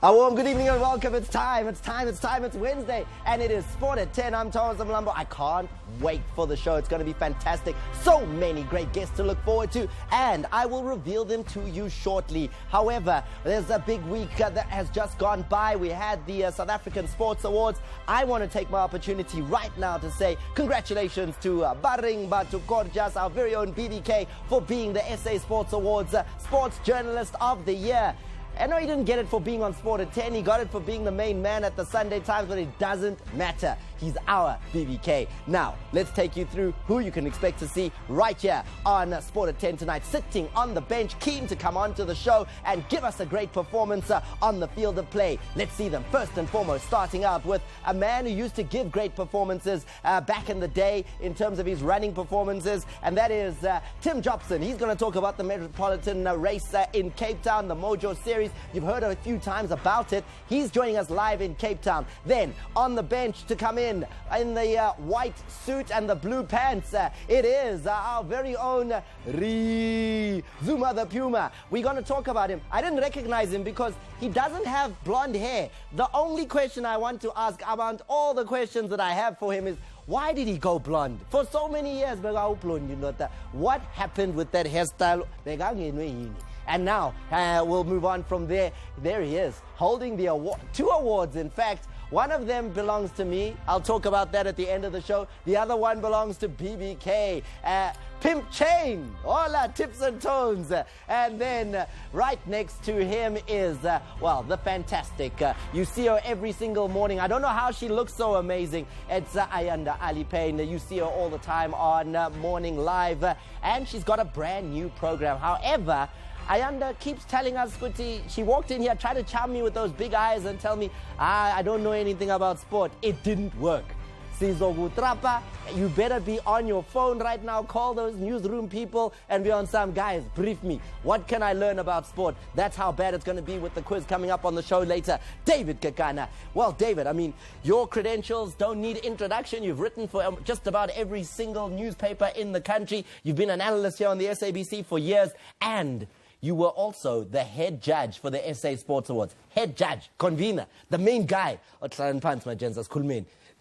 A warm good evening and welcome. It's time. It's Wednesday, and it is Sport at 10. I'm Thomas Mlambo. I can't wait for the show. It's going to be fantastic. So many great guests to look forward to, and I will reveal them to you shortly. However, there's a big week that has just gone by. We had the South African Sports Awards. I want to take my opportunity right now to say congratulations to Baring Batu Korjas, our very own BBK, for being the SA Sports Awards Sports Journalist of the Year. I know he didn't get it for being on Sport at 10. He got it for being the main man at the Sunday Times, but it doesn't matter. He's our BBK. Now, let's take you through who you can expect to see right here on Sport at 10 tonight, sitting on the bench, keen to come onto the show and give us a great performance on the field of play. Let's see them. First and foremost, starting out with a man who used to give great performances back in the day in terms of his running performances, and that is Tim Jobson. He's going to talk about the Metropolitan race in Cape Town, the Mojo Series. You've heard a few times about it. He's joining us live in Cape Town. Then, on the bench to come in the white suit and the blue pants, it is our very own Zuma the Puma. We're going to talk about him. I didn't recognize him because he doesn't have blonde hair. The only question I want to ask about all the questions that I have for him is, why did he go blonde? For so many years, what happened with that hairstyle? And now, we'll move on from there. There he is, holding the award, 2 awards, in fact. One of them belongs to me. I'll talk about that at the end of the show. The other one belongs to BBK. Pimp Chain, hola, tips and tones. And then right next to him is, the fantastic. You see her every single morning. I don't know how she looks so amazing. It's Ayanda Alipane. You see her all the time on Morning Live. And she's got a brand new program. However, Ayanda keeps telling us, Kuti, she walked in here, tried to charm me with those big eyes and tell me, I don't know anything about sport. It didn't work. Sizogutrapa, you better be on your phone right now. Call those newsroom people and be on some. Guys, brief me. What can I learn about sport? That's how bad it's going to be with the quiz coming up on the show later. David Kakana. Well, David, I mean, your credentials don't need introduction. You've written for just about every single newspaper in the country. You've been an analyst here on the SABC for years, and you were also the head judge for the SA Sports Awards. Head judge, convener, the main guy.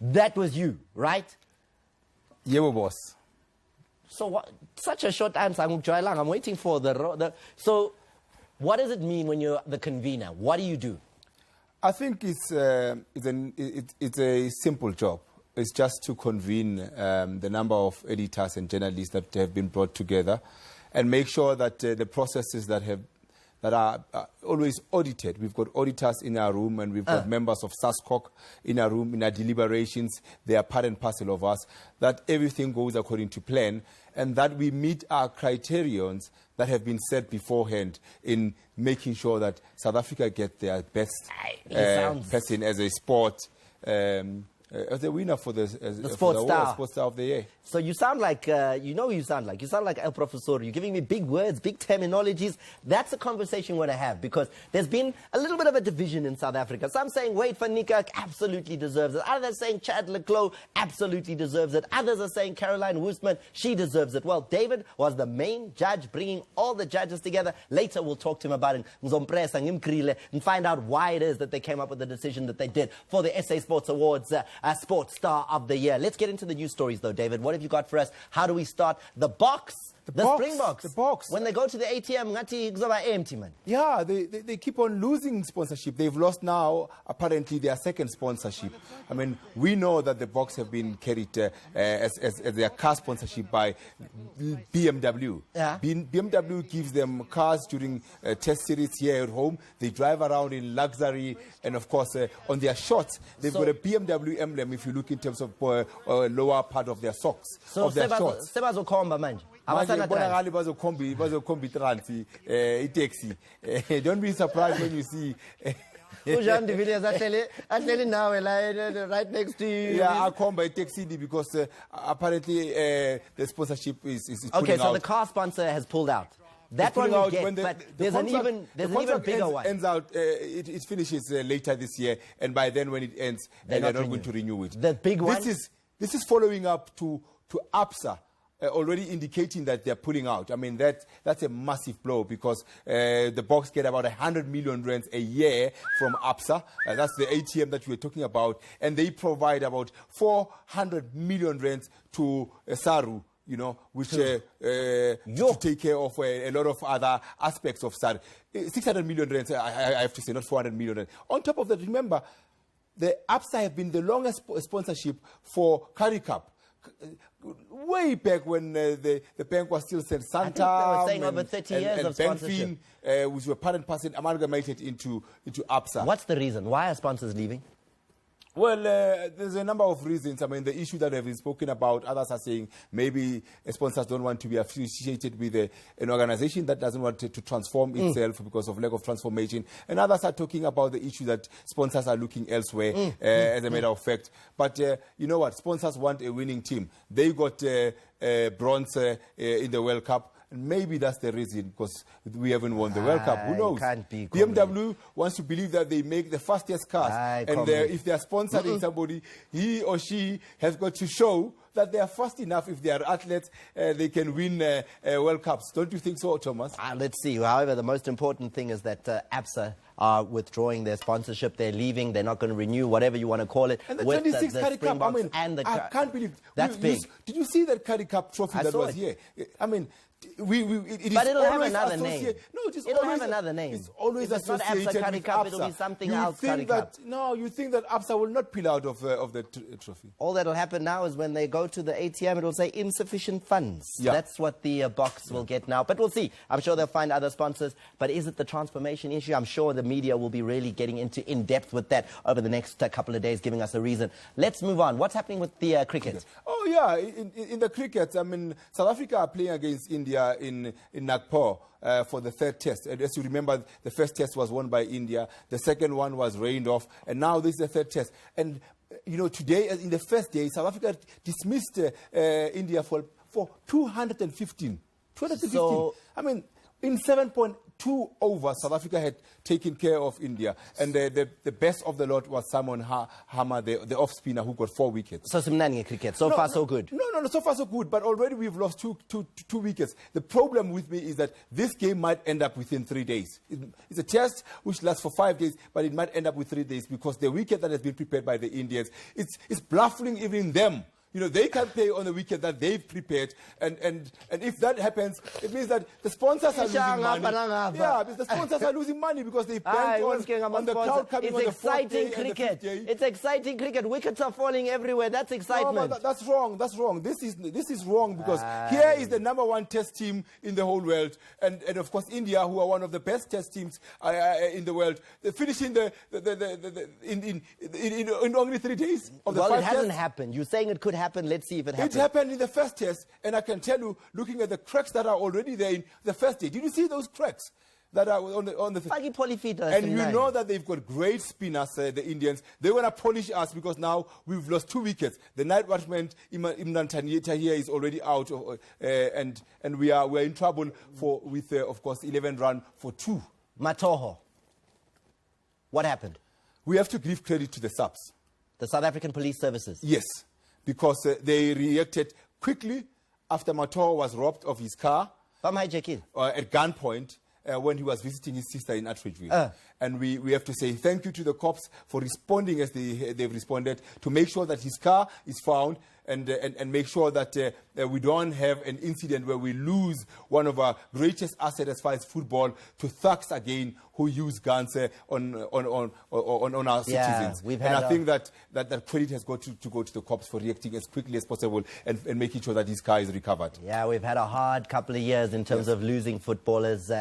That was you, right? Yeah, boss. So what? Such a short answer. I'm waiting for the. So, what does it mean when you're the convener? What do you do? I think it's a simple job. It's just to convene the number of editors and journalists that have been brought together, and make sure that the processes that are always audited. We've got auditors in our room, and we've got members of SASCOC in our room, in our deliberations. They are part and parcel of us, that everything goes according to plan, and that we meet our criterions that have been set beforehand in making sure that South Africa get their best person as a sport, as the winner for the Sports Star of the Year. So you sound like, you know who you sound like. You sound like El Professor. You're giving me big words, big terminologies. That's a conversation we're going to have, because there's been a little bit of a division in South Africa. Some saying Wade van Niekerk absolutely deserves it. Others saying Chad Leclos absolutely deserves it. Others are saying Caroline Woosman, she deserves it. Well, David was the main judge, bringing all the judges together. Later, we'll talk to him about it and find out why it is that they came up with the decision that they did for the SA Sports Awards Sports Star of the Year. Let's get into the news stories, though, David. What have you got for us? How do we start? The box. The Springboks. The box. When they go to the ATM, ngati kuzoba empty, man. Yeah, they keep on losing sponsorship. They've lost now, apparently, their second sponsorship. I mean, we know that the box have been carried as their car sponsorship by BMW. Yeah. BMW gives them cars during test series here at home. They drive around in luxury, and of course, on their shorts, they've got a BMW emblem, if you look in terms of lower part of their socks, of their shorts. Sebazokhomba manje. Taxi. Don't be surprised when you see Ujan de Villiers actually now right next to you. Yeah, I come by taxi because apparently the sponsorship is okay. So out. The car sponsor has pulled out. That one we get, but there's an even bigger one. Ends out, it finishes later this year, and by then when it ends, they're not going to renew it. The big one. This is following up to APSA. already indicating that they're pulling out. I mean, that's a massive blow because the Boks get about 100 million rands a year from ABSA. That's the ATM that we're talking about. And they provide about 400 million rands to SARU, you know, which to take care of a lot of other aspects of SARU. 600 million rands, I have to say, not 400 million rands. On top of that, remember, the ABSA have been the longest sponsorship for Currie Cup. Way back when the bank was still St. Santa. I think they were saying over 30 years of sponsorship. Which were part and parcel amalgamated into ABSA. What's the reason? Why are sponsors leaving? Well, there's a number of reasons. I mean, the issue that have been spoken about, others are saying maybe sponsors don't want to be associated with an organization that doesn't want to transform itself because of lack of transformation. And others are talking about the issue that sponsors are looking elsewhere, as a matter of fact. But you know what? Sponsors want a winning team. They got bronze in the World Cup. Maybe that's the reason, because we haven't won the World Cup. Who knows? Can't be BMW wants to believe that they make the fastest cars. And if they are sponsoring somebody, he or she has got to show that they are fast enough. If they are athletes, they can win World Cups. Don't you think so, Thomas? Let's see. However, the most important thing is that ABSA are withdrawing their sponsorship. They're leaving. They're not going to renew, whatever you want to call it. And the 26 Currie Cup, I mean, I can't believe. That's big. Did you see that Currie Cup trophy that was here? I mean, but it'll have another name. No, it'll have another name. It's always if it's not ABSA Currie Cup, it'll be something else Currie Cup. No, you think that ABSA will not peel out of the trophy? All that'll happen now is when they go to the ATM, it'll say insufficient funds. Yeah. That's what the box will get now. But we'll see. I'm sure they'll find other sponsors. But is it the transformation issue? I'm sure the media will be really getting into in-depth with that over the next couple of days, giving us a reason. Let's move on. What's happening with the cricket? Oh, yeah. In the cricket, I mean, South Africa are playing against India in Nagpur for the third test. And as you remember, the first test was won by India. The second one was rained off. And now this is the third test. And, you know, today, in the first day, South Africa dismissed India for 215. 215. So, I mean, in 7.2 overs, South Africa had taken care of India. And the best of the lot was Simon Hammer, the off-spinner, who got 4 wickets. So Simnani cricket. So far, so good. No, so far so good. But already we've lost two wickets. The problem with me is that this game might end up within 3 days. It's a test which lasts for 5 days, but it might end up with 3 days because the wicket that has been prepared by the Indians, it's baffling even them. You know, they can't play on the wicket that they've prepared. And if that happens, it means that the sponsors are losing money. Yeah, the sponsors are losing money because they banked on the crowd coming on the fourth day and the fifth day. It's exciting cricket. Wickets are falling everywhere. That's excitement. No, that's wrong. That's wrong. This is wrong because here is the #1 test team in the whole world. And of course, India, who are one of the best test teams in the world, they're finishing in only 3 days of the 5 Well, it hasn't tests. happened. You're saying it could happen. Let's see if it happens. It happened in the first test, and I can tell you, looking at the cracks that are already there in the first day. Did you see those cracks that are on the and you know that they've got great spinners, the Indians. They want to polish us because now we've lost 2 wickets. The night watchman, Imran Tahir, is already out, and we are in trouble with of course, 11 run for 2. Matoho. What happened? We have to give credit to the subs. The South African Police Services. Yes. Because they reacted quickly after Matoho was robbed of his car at gunpoint when he was visiting his sister in Atteridgeville. And we have to say thank you to the cops for responding as they've responded to make sure that his car is found and make sure that we don't have an incident where we lose one of our greatest assets as far as football to thugs again who use guns on our citizens. I think that credit has got to go to the cops for reacting as quickly as possible and making sure that his car is recovered. Yeah, we've had a hard couple of years in terms of losing footballers,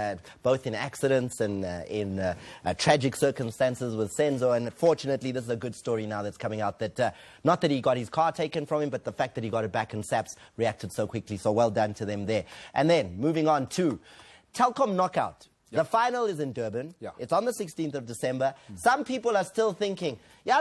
both in accidents and in tragic circumstances with Senzo. And fortunately, this is a good story now that's coming out that not that he got his car taken from him, but the fact that he got it back and SAPS reacted so quickly. So well done to them there. And then moving on to Telkom Knockout. The final is in Durban. It's on the 16th of December. Some people are still thinking, the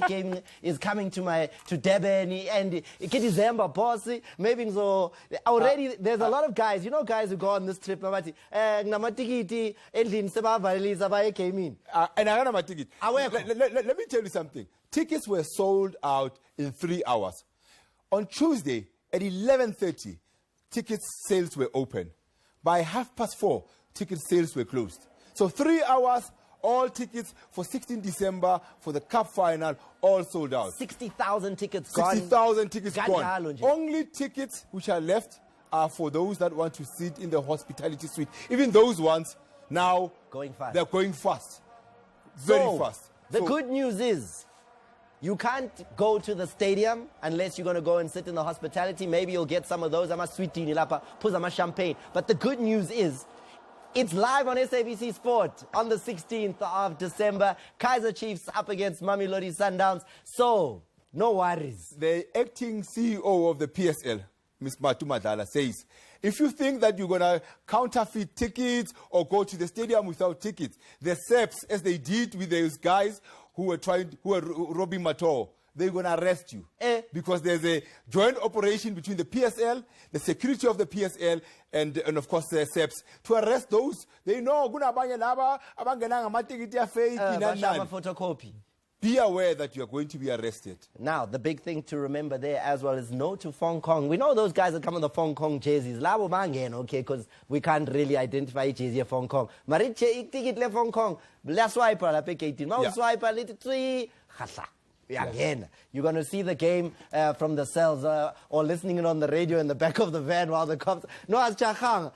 game is coming to Durban and December, boss. Maybe so already there's a lot of guys, guys who go on this trip. And I got my ticket. Let me tell you something. Tickets were sold out in 3 hours. On Tuesday at 11:30, ticket sales were open. By 4:30, ticket sales were closed. So 3 hours, all tickets for 16 December for the Cup final, all sold out. 60,000 tickets gone. 60,000 tickets gone. Kanjalo nje. Only tickets which are left are for those that want to sit in the hospitality suite. Even those ones now Going fast. they're going fast. Very So, fast. The So- good news is you can't go to the stadium unless you're going to go and sit in the hospitality. Maybe you'll get some of those. I'm a sweet lapa, puzama champagne. But the good news is it's live on SABC Sport on the 16th of December. Kaizer Chiefs up against Mamelodi Sundowns. So, no worries. The acting CEO of the PSL, Ms. Matu Madala, says, if you think that you're going to counterfeit tickets or go to the stadium without tickets, the SEPs, as they did with those guys who were robbing Mato, they're going to arrest you. Because there's a joint operation between the PSL, the security of the PSL, and of course the SEPs to arrest those. They know, Photocopy. be aware that you are going to be arrested. Now, the big thing to remember there as well is no to Fong Kong. We know those guys that come in the Fong Kong jerseys. Labo bangen, okay, because we can't really identify each jersey of Fong Kong. Mariche, ticket le Fong Kong. La swipe, la pick 18. Yeah. Swipe, little 3. Khasa. Again, you're going to see the game from the cells or listening it on the radio in the back of the van while the cops. No, as Chachang.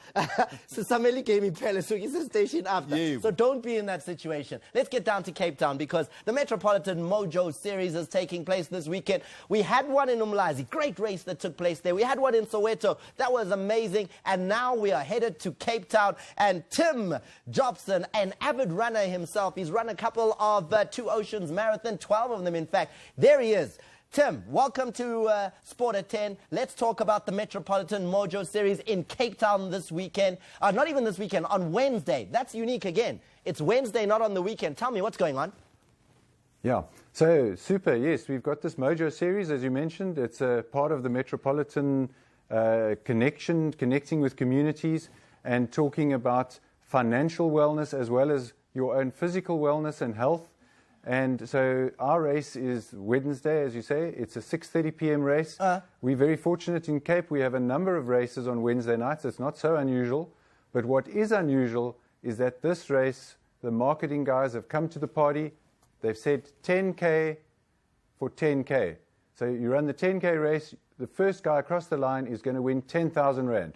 So somebody came in Palace, so he's a station after. Yeah. So don't be in that situation. Let's get down to Cape Town because the Metropolitan Mojo Series is taking place this weekend. We had one in Umlazi, great race that took place there. We had one in Soweto, that was amazing. And now we are headed to Cape Town. And Tim Jobson, an avid runner himself, he's run a couple of Two Oceans Marathon, 12 of them in fact. There he is. Tim, welcome to Sport at 10. Let's talk about the Metropolitan Mojo Series in Cape Town this weekend. Not even this weekend, on Wednesday. That's unique again. It's Wednesday, not on the weekend. Tell me, what's going on? Yeah, so super, yes. We've got this Mojo Series, as you mentioned. It's a part of the Metropolitan connecting with communities and talking about financial wellness as well as your own physical wellness and health. And so our race is Wednesday, as you say. It's a 6:30 p.m. race. We're very fortunate in Cape. We have a number of races on Wednesday nights. It's not so unusual. But what is unusual is that this race, the marketing guys have come to the party. They've said 10K for 10K. So you run the 10K race, the first guy across the line is going to win 10,000 Rand.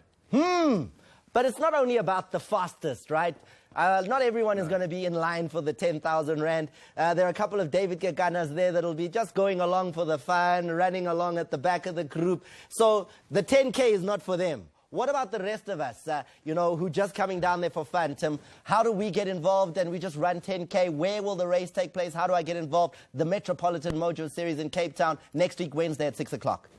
But it's not only about the fastest, right? Not everyone is going to be in line for the 10,000 Rand. There are a couple of David Kekanas there that'll be just going along for the fun, running along at the back of the group. So the 10K is not for them. What about the rest of us, who just coming down there for fun? Tim, how do we get involved and we just run 10K? Where will the race take place? How do I get involved? The Metropolitan Mojo Series in Cape Town next week, Wednesday at 6 o'clock.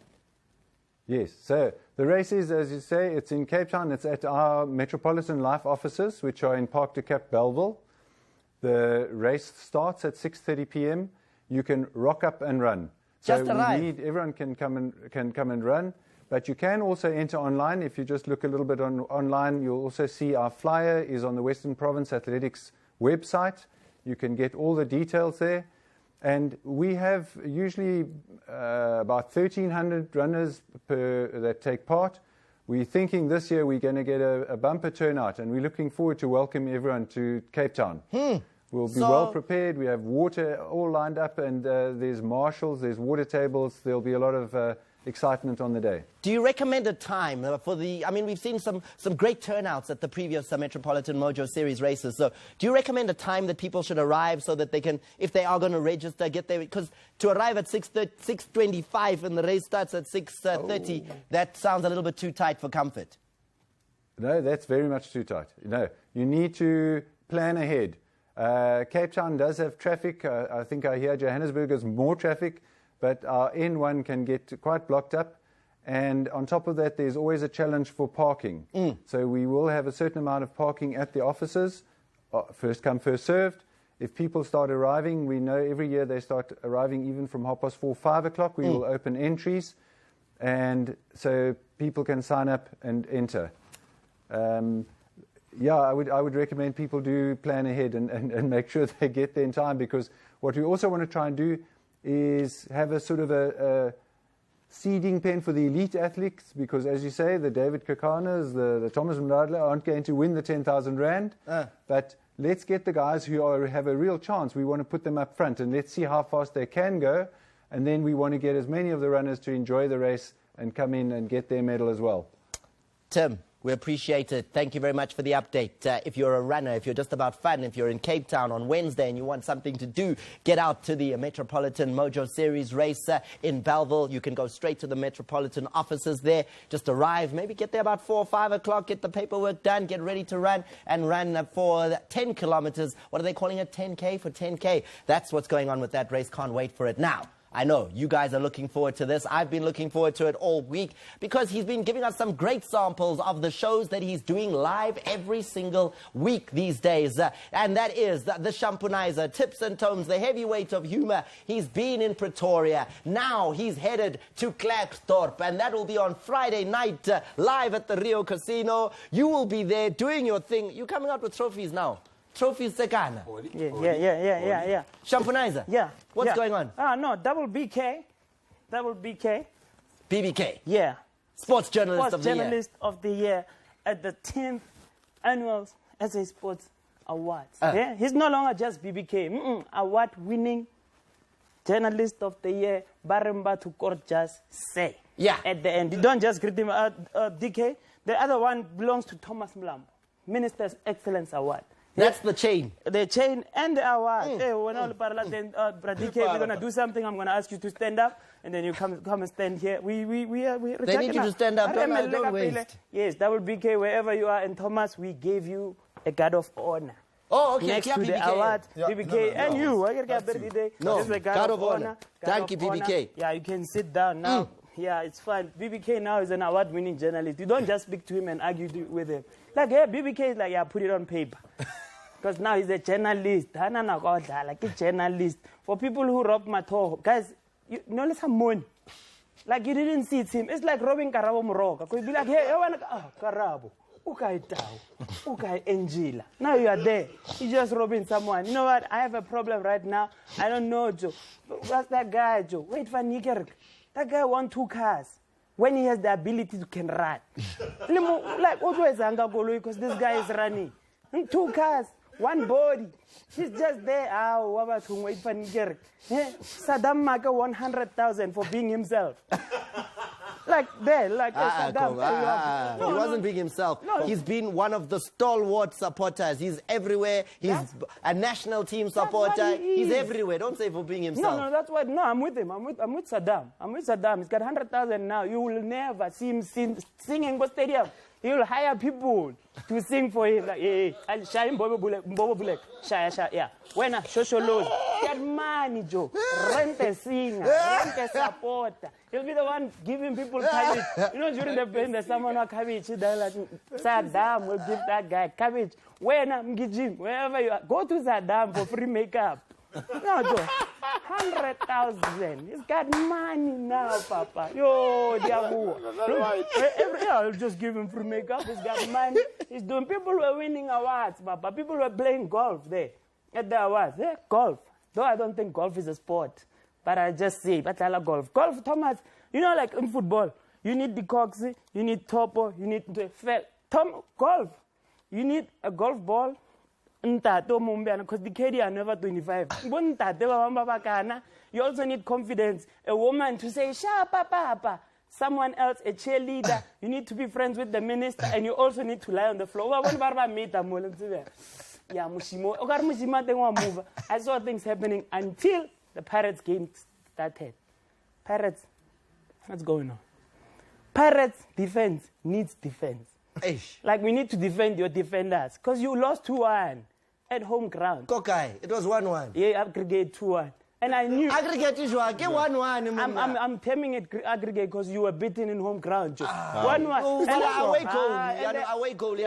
Yes, so the race is, as you say, it's in Cape Town. It's at our Metropolitan Life offices, which are in Park de Cap, Belleville. The race starts at 6:30 p.m. You can rock up and run. So Just arrive. Everyone can come and run, but you can also enter online. If you just look a little bit online, you'll also see our flyer is on the Western Province Athletics website. You can get all the details there. And we have usually about 1,300 runners that take part. We're thinking this year we're going to get a bumper turnout, and we're looking forward to welcome everyone to Cape Town. We'll be well prepared. We have water all lined up, and there's marshals, there's water tables. There'll be a lot of excitement on the day. Do you recommend a time for we've seen some great turnouts at the previous Metropolitan Mojo Series races. So do you recommend a time that people should arrive so that they can, if they are going to register, get there? Because to arrive at 6:25 and the race starts at 6:30, that sounds a little bit too tight for comfort. No, that's very much too tight. No, you need to plan ahead. Cape Town does have traffic. I think I hear Johannesburg has more traffic, but our N1 can get quite blocked up. And on top of that, there's always a challenge for parking. So we will have a certain amount of parking at the offices, first come, first served. If people start arriving, we know every year they start arriving even from 4:30, 5 o'clock. We will open entries, and so people can sign up and enter. I would recommend people do plan ahead and make sure they get there in time, because what we also want to try and do is have a sort of a seeding pen for the elite athletes, because as you say, the David Kakanas, the Thomas Mradler aren't going to win the 10,000 Rand. But let's get the guys who have a real chance. We want to put them up front, and let's see how fast they can go. And then we want to get as many of the runners to enjoy the race and come in and get their medal as well. Tim, we appreciate it. Thank you very much for the update. If you're a runner, if you're just about fun, if you're in Cape Town on Wednesday and you want something to do, get out to the Metropolitan Mojo Series race in Belleville. You can go straight to the Metropolitan offices there. Just arrive, maybe get there about 4 or 5 o'clock, get the paperwork done, get ready to run, and run for 10 kilometers. What are they calling it? 10K for 10K. That's what's going on with that race. Can't wait for it. Now, I know you guys are looking forward to this. I've been looking forward to it all week because he's been giving us some great samples of the shows that he's doing live every single week these days. And that is the Shampunizer, Tips and Tones, the heavyweight of humor. He's been in Pretoria. Now he's headed to Klerksdorp, and that will be on Friday night live at the Rio Casino. You will be there doing your thing. You're coming out with trophies now. Trophies Sekana. Yeah. Shampunizer. Yeah. What's going on? No, double BK. BBK. Yeah. Sports Journalist of the Year. Journalist of the Year at the 10th Annual SA Sports Awards. Yeah? He's no longer just BBK. Award-winning Journalist of the Year. Baremba to court just say. Yeah. At the end. You don't just greet him DK. The other one belongs to Thomas Mlambo. Minister's Excellence Award. That's the chain. The chain and the award. Hey, when all then DK, we're gonna do something. I'm gonna ask you to stand up, and then you come and stand here. We They need you to stand up. Don't waste. Yes, double BK wherever you are. And Thomas, we gave you a guard of honor. Oh, okay. Next to the award, BBK, and you. No, just a guard of honor. Thank you, BBK. Yeah, you can sit down now. Yeah, it's fine. BBK now is an award-winning journalist. You don't just speak to him and argue with him. Like, hey, BBK is like, yeah, put it on paper. Because now he's a journalist. Like a journalist. For people who rob Matoho, guys, you know, let's have money. Like, you didn't see him. It's like robbing Karabo Moroka. You'd be like, hey, Karabo. Okay, Tao. Okay, Angela. Now you are there. You're just robbing someone. You know what? I have a problem right now. I don't know, Joe. What's that guy, Joe? Wait for Niger. That guy won 2 cars. When he has the ability to can run. Like, because this guy is running. 2 cars. 1 body. He's just there. Saddam Maka 100,000 for being himself. Like there, like Saddam. He wasn't being himself. No. He's been one of the stalwart supporters. He's everywhere. He's a national team supporter. He's everywhere. Don't say for being himself. No, that's what. No, I'm with him. I'm with Saddam. He's got 100,000 now. You will never see him sing in the stadium. He will hire people to sing for him. Like, hey, Shine Bobo Bulek. Shaya, yeah. When a social load, get money, Joe. Rent a singer, rent a supporter. He'll be the one giving people cabbage. You know, during the band, there's someone who cabbage. Like, Saddam will give that guy cabbage. When I'm Gijim, wherever you are, go to Saddam for free makeup. No, Joe. 100,000. He's got money now, Papa. Yo, I'll just give him free makeup. He's got money. He's doing. People were winning awards, Papa. People were playing golf there at the awards. Yeah, golf. Though I don't think golf is a sport, but I just say, but I like golf. Golf, Thomas. You know, like in football, you need the coxie, you need topo, you need the golf. You need a golf ball. Because the KD are never 25. You also need confidence. A woman to say, Papa. Someone else, a cheerleader. You need to be friends with the minister, and you also need to lie on the floor. I saw things happening until the Pirates game started. Pirates, what's going on? Pirates defense needs defense. Like, we need to defend your defenders. Because you lost 2-1 at home ground. Kokai, it was 1-1. Yeah, aggregate 2-1. And I knew... Aggregate is 1-1. I'm terming it aggregate because you were beaten in home ground. 1-1. Away goal.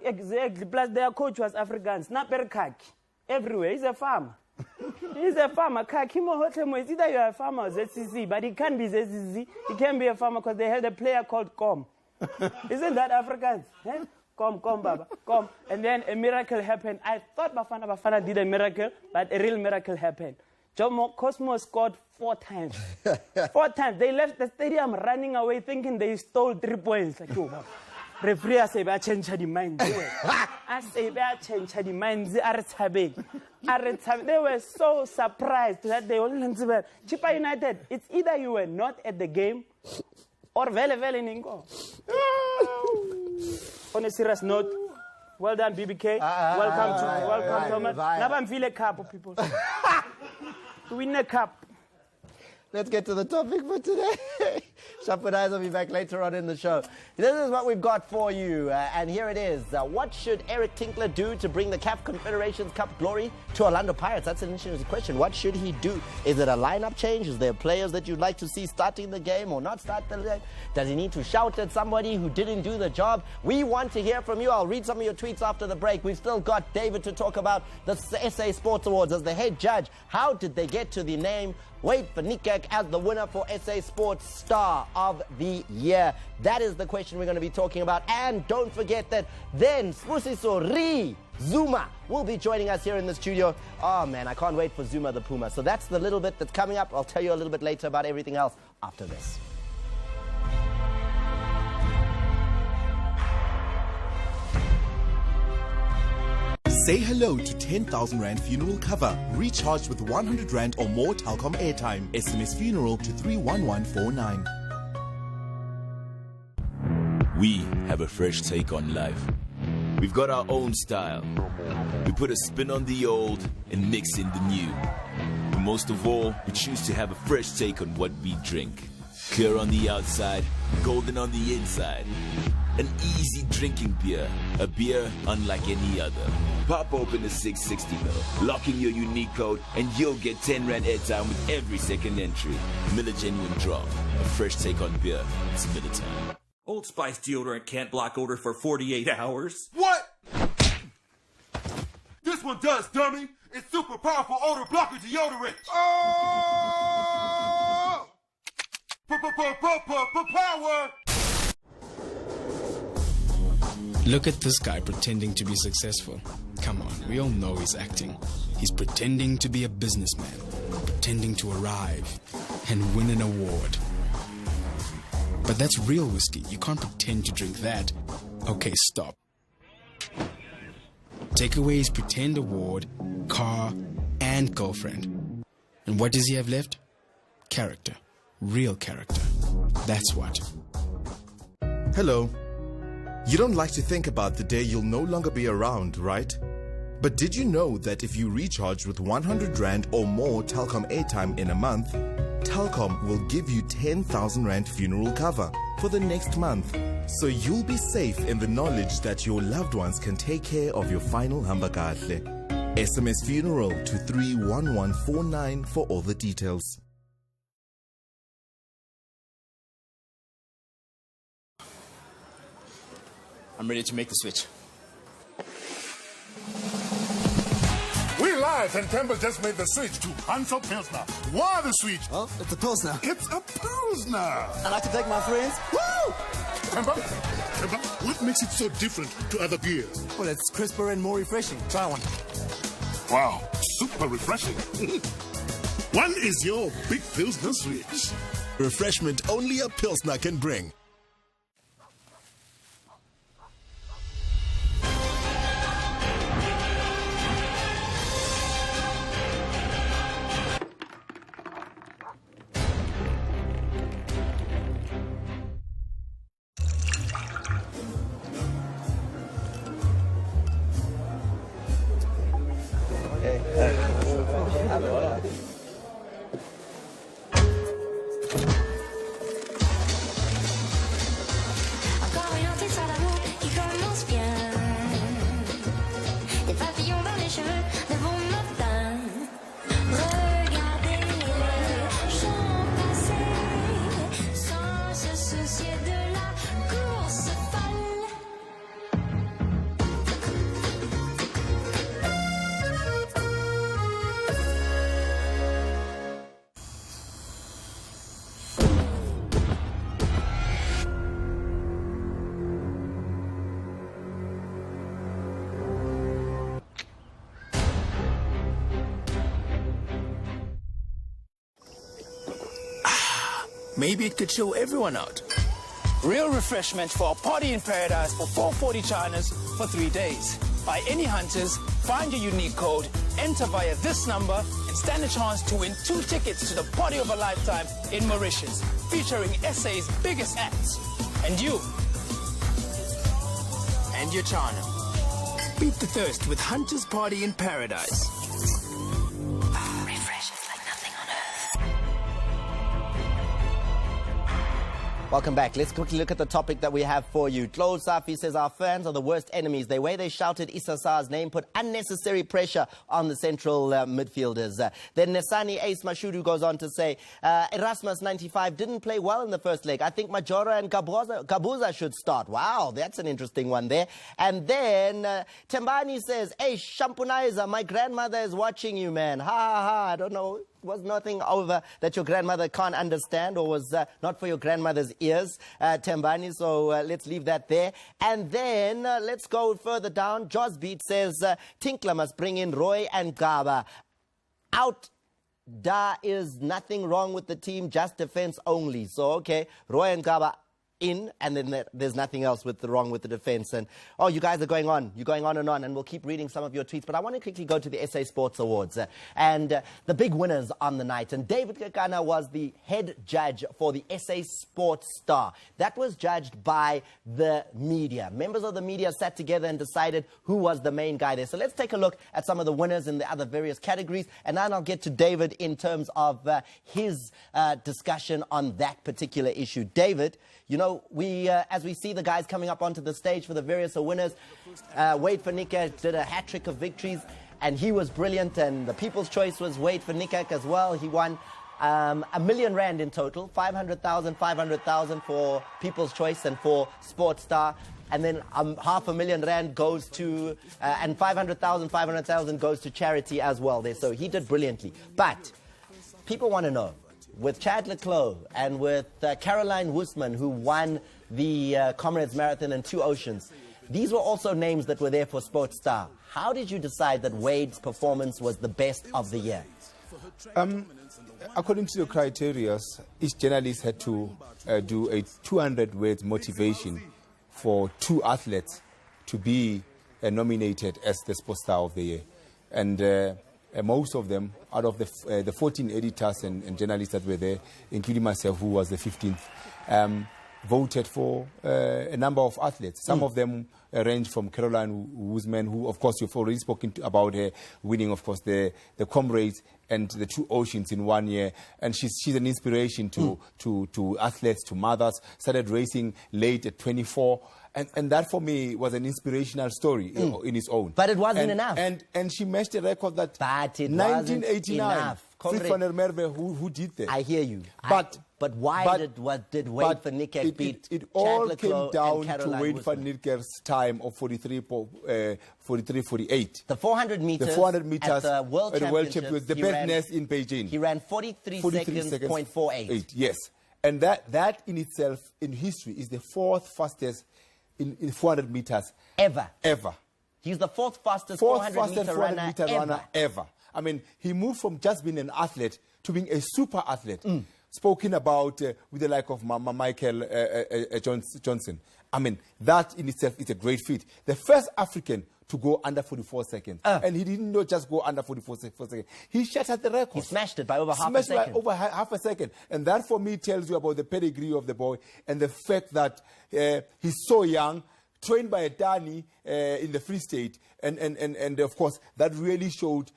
Exactly. Plus, their coach was African. Snapper Kaki. Everywhere. He's a farmer. He's a farmer. It's either you're a farmer or ZCC, but he can't be ZCC. He can be a farmer because they had a player called Com. Isn't that Afrikaans? Eh? Come, Baba, come. And then a miracle happened. I thought Bafana did a miracle, but a real miracle happened. Cosmo scored 4 times. 4 times. They left the stadium running away thinking they stole 3 points. Like, oh, referee, I say, I change the mind. I say, I change the mind. They were so surprised that they only Chipa United, it's either you were not at the game or vele ningo. On a serious note, well done, BBK. Welcome, Thomas. Now I'm feeling a cup of people. To win a cup. Let's get to the topic for today. Shop and Eyes will be back later on in the show. This is what we've got for you, and here it is. What should Eric Tinkler do to bring the CAF Confederations Cup glory to Orlando Pirates? That's an interesting question. What should he do? Is it a lineup change? Is there players that you'd like to see starting the game or not start the game? Does he need to shout at somebody who didn't do the job? We want to hear from you. I'll read some of your tweets after the break. We've still got David to talk about the SA Sports Awards as the head judge. How did they get to the name Wade van Niekerk as the winner for SA Sports Star of the Year? That is the question we're going to be talking about. And don't forget that then Spusiso Zuma will be joining us here in the studio. Oh man, I can't wait for Zuma the Puma. So that's the little bit that's coming up. I'll tell you a little bit later about everything else after this. Say hello to 10,000 Rand funeral cover. Recharged with 100 Rand or more Telkom airtime. SMS funeral to 31149. We have a fresh take on life. We've got our own style. We put a spin on the old and mix in the new. But most of all, we choose to have a fresh take on what we drink. Clear on the outside, golden on the inside. An easy drinking beer, a beer unlike any other. Pop open the 660ml, lock in your unique code, and you'll get 10 Rand airtime with every second entry. Miller Genuine Draw, a fresh take on beer. It's Miller time. Old Spice deodorant can't block odor for 48 hours. What? This one does, dummy. It's super powerful odor blocker deodorant. Oh! Power! Look at this guy pretending to be successful. Come on, we all know he's acting. He's pretending to be a businessman, pretending to arrive and win an award. But that's real whiskey. You can't pretend to drink that. Okay, stop. Take away his pretend award, car, and girlfriend. And what does he have left? Character. Real character. That's what. Hello. You don't like to think about the day you'll no longer be around, right? But did you know that if you recharge with 100 Rand or more Telkom airtime in a month, Telkom will give you 10,000 Rand funeral cover for the next month. So you'll be safe in the knowledge that your loved ones can take care of your final hambakahle. SMS funeral to 31149 for all the details. I'm ready to make the switch. We live, and Temple just made the switch to Hansel Pilsner. Why the switch? Oh, it's a Pilsner. It's a Pilsner. I like to take my friends. Woo! Temple, what makes it so different to other beers? Well, it's crisper and more refreshing. Try one. Wow, super refreshing. One is your big Pilsner switch. Refreshment only a Pilsner can bring. maybe it could chill everyone out. Real refreshment for a party in paradise for 440 Chinas for 3 days. Buy any Hunters, find your unique code, enter via this number, and stand a chance to win 2 tickets to the party of a lifetime in Mauritius, featuring SA's biggest acts. And you. And your China. Beat the thirst with Hunters Party in Paradise. Refreshes like nothing on earth. Welcome back. Let's quickly look at the topic that we have for you. Claude Safi says our fans are the worst enemies. The way they shouted Issa Sarr's name put unnecessary pressure on the central midfielders. Then Nesani Ace Mashudu goes on to say Erasmus 95 didn't play well in the first leg. I think Majora and Gabuza should start. Wow, that's an interesting one there. And then Tembani says, hey, Shampunaiza, my grandmother is watching you, man. Ha ha ha. I don't know. Was nothing over that your grandmother can't understand or was not for your grandmother's ears, Tembani, so let's leave that there. And then let's go further down. Josbeat says Tinkler must bring in Roy and Gaba. Out. There is nothing wrong with the team, just defense only. So, okay, Roy and Gaba in, and then there's nothing else wrong with the defense. And oh, you guys are going on. You're going on, and we'll keep reading some of your tweets. But I want to quickly go to the SA Sports Awards and the big winners on the night. And David Kekana was the head judge for the SA Sports Star. That was judged by the media. Members of the media sat together and decided who was the main guy there. So let's take a look at some of the winners in the other various categories, and then I'll get to David in terms of his discussion on that particular issue. David, you know, as we see the guys coming up onto the stage for the various winners, Wade van Niekerk did a hat-trick of victories, and he was brilliant, and the People's Choice was Wade van Niekerk as well. He won R1 million in total, 500,000 for People's Choice and for Sports Star. And then R500,000 goes to, and 500,000 goes to charity as well there. So he did brilliantly. But people want to know, with Chad Leclos and with Caroline Woosman, who won the Comrades Marathon and 2 Oceans, these were also names that were there for Sports Star. How did you decide that Wade's performance was the best of the year? According to the criteria, each journalist had to do a 200 words motivation for 2 athletes to be nominated as the Sports Star of the year. And most of them, out of the 14 editors and journalists that were there, including myself, who was the 15th, voted for a number of athletes. Some of them range from Caroline Woosman, who, of course, you've already spoken about her winning, of course, the Comrades and the 2 Oceans in 1 year. And she's an inspiration to athletes, to mothers, started racing late at 24. And that, for me, was an inspirational story in its own. But it wasn't enough. And she matched a record that but it 1989, Fritz van der Merwe, who did that. I hear you. But why did Wade van Niekerk beat it all Chad came Leclos down and Caroline to Wade Woosman? van Niekerk's time of 43:48. The 400 meters, the 400 meters at the World Championship was the best in Beijing. He ran 43 seconds, .48. Yes. And that in itself, in history, is the 4th fastest in 400 meters. Ever. He's the 4th fastest 400-meter runner ever. I mean, he moved from just being an athlete to being a super athlete. Spoken about with the like of Michael Johnson. I mean, that in itself is a great feat. The first African to go under 44 seconds. And he didn't just go under 44 seconds. He shattered the record. He smashed it by over half a second. Over half a second. And that, for me, tells you about the pedigree of the boy and the fact that he's so young, trained by a Dani in the Free State. And of course, that really showed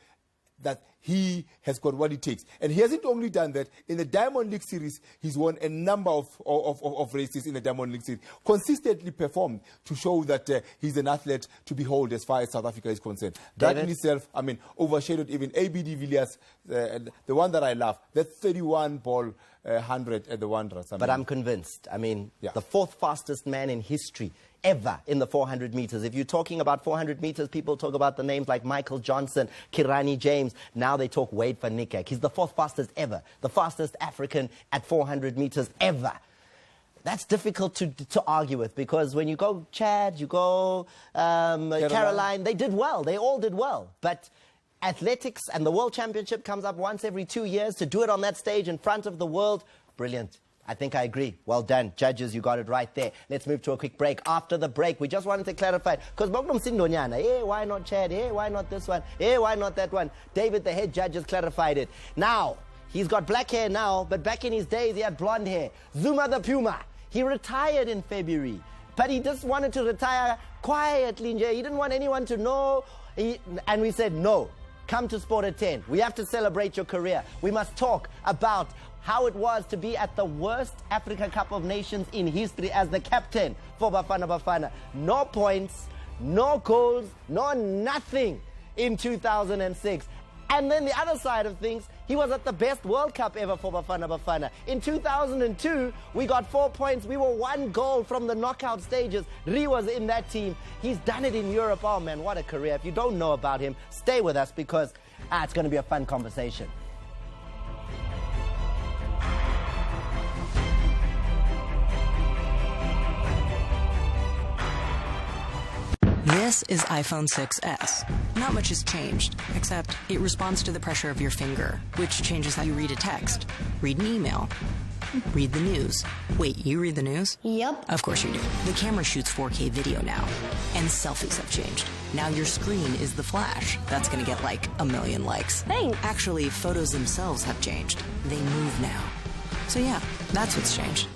that he has got what it takes. And he hasn't only done that. In the Diamond League Series, he's won a number of races in the Diamond League Series, consistently performed to show that he's an athlete to behold as far as South Africa is concerned. David? That in itself, I mean, overshadowed even A.B. de Villiers, the one that I love, that 31 ball 100 at the Wanderers. But I'm convinced. I mean, the 4th fastest man in history ever in the 400 meters. If you're talking about 400 meters, people talk about the names like Michael Johnson, Kirani James. Now they talk Wade van Niekerk. He's the 4th fastest ever, the fastest African at 400 meters ever. That's difficult to argue with, because when you go Chad, you go Caroline, they did well. They all did well. But athletics and the World Championship comes up once every 2 years. To do it on that stage in front of the world, brilliant. I think I agree. Well done. Judges, you got it right there. Let's move to a quick break. After the break, we just wanted to clarify, because hey, why not Chad? Hey, why not this one? Hey, why not that one? David, the head judge, has clarified it. Now, he's got black hair now, but back in his days, he had blonde hair. Zuma the Puma. He retired in February, but he just wanted to retire quietly. He didn't want anyone to know. And we said, no, come to Sport at 10. We have to celebrate your career. We must talk about how it was to be at the worst Africa Cup of Nations in history as the captain for Bafana Bafana. No points, no goals, no nothing in 2006. And then the other side of things, he was at the best World Cup ever for Bafana Bafana. In 2002, we got 4 points. We were 1 goal from the knockout stages. Ri was in that team. He's done it in Europe. Oh, man, what a career. If you don't know about him, stay with us because it's going to be a fun conversation. This is iPhone 6s. Not much has changed, except it responds to the pressure of your finger, which changes how you read a text, read an email, read the news. Wait, you read the news? Yep. Of course you do. The camera shoots 4K video now, and selfies have changed. Now your screen is the flash. That's gonna get like 1 million likes. Thanks. Actually, photos themselves have changed. They move now. So yeah, that's what's changed.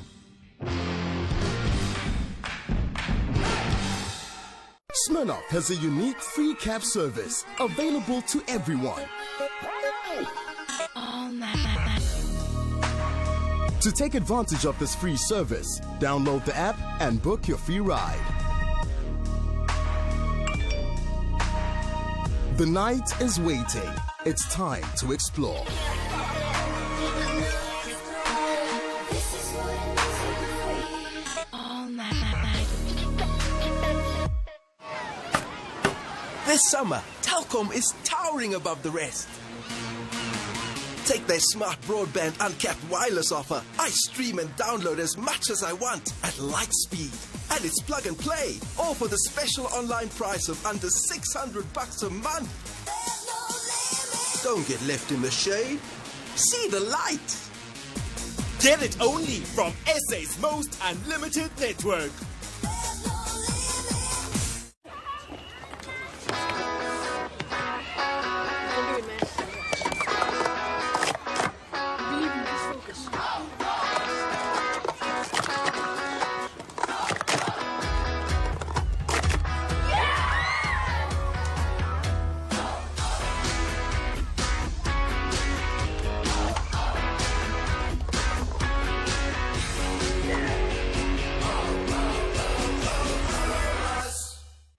Smirnoff has a unique free cap service available to everyone. Oh, man. To take advantage of this free service, download the app and book your free ride. The night is waiting. It's time to explore. This summer, Telkom is towering above the rest. Take their smart broadband uncapped wireless offer. I stream and download as much as I want at light speed. And it's plug and play, all for the special online price of under $600 a month. Don't get left in the shade. See the light. Get it only from SA's most unlimited network.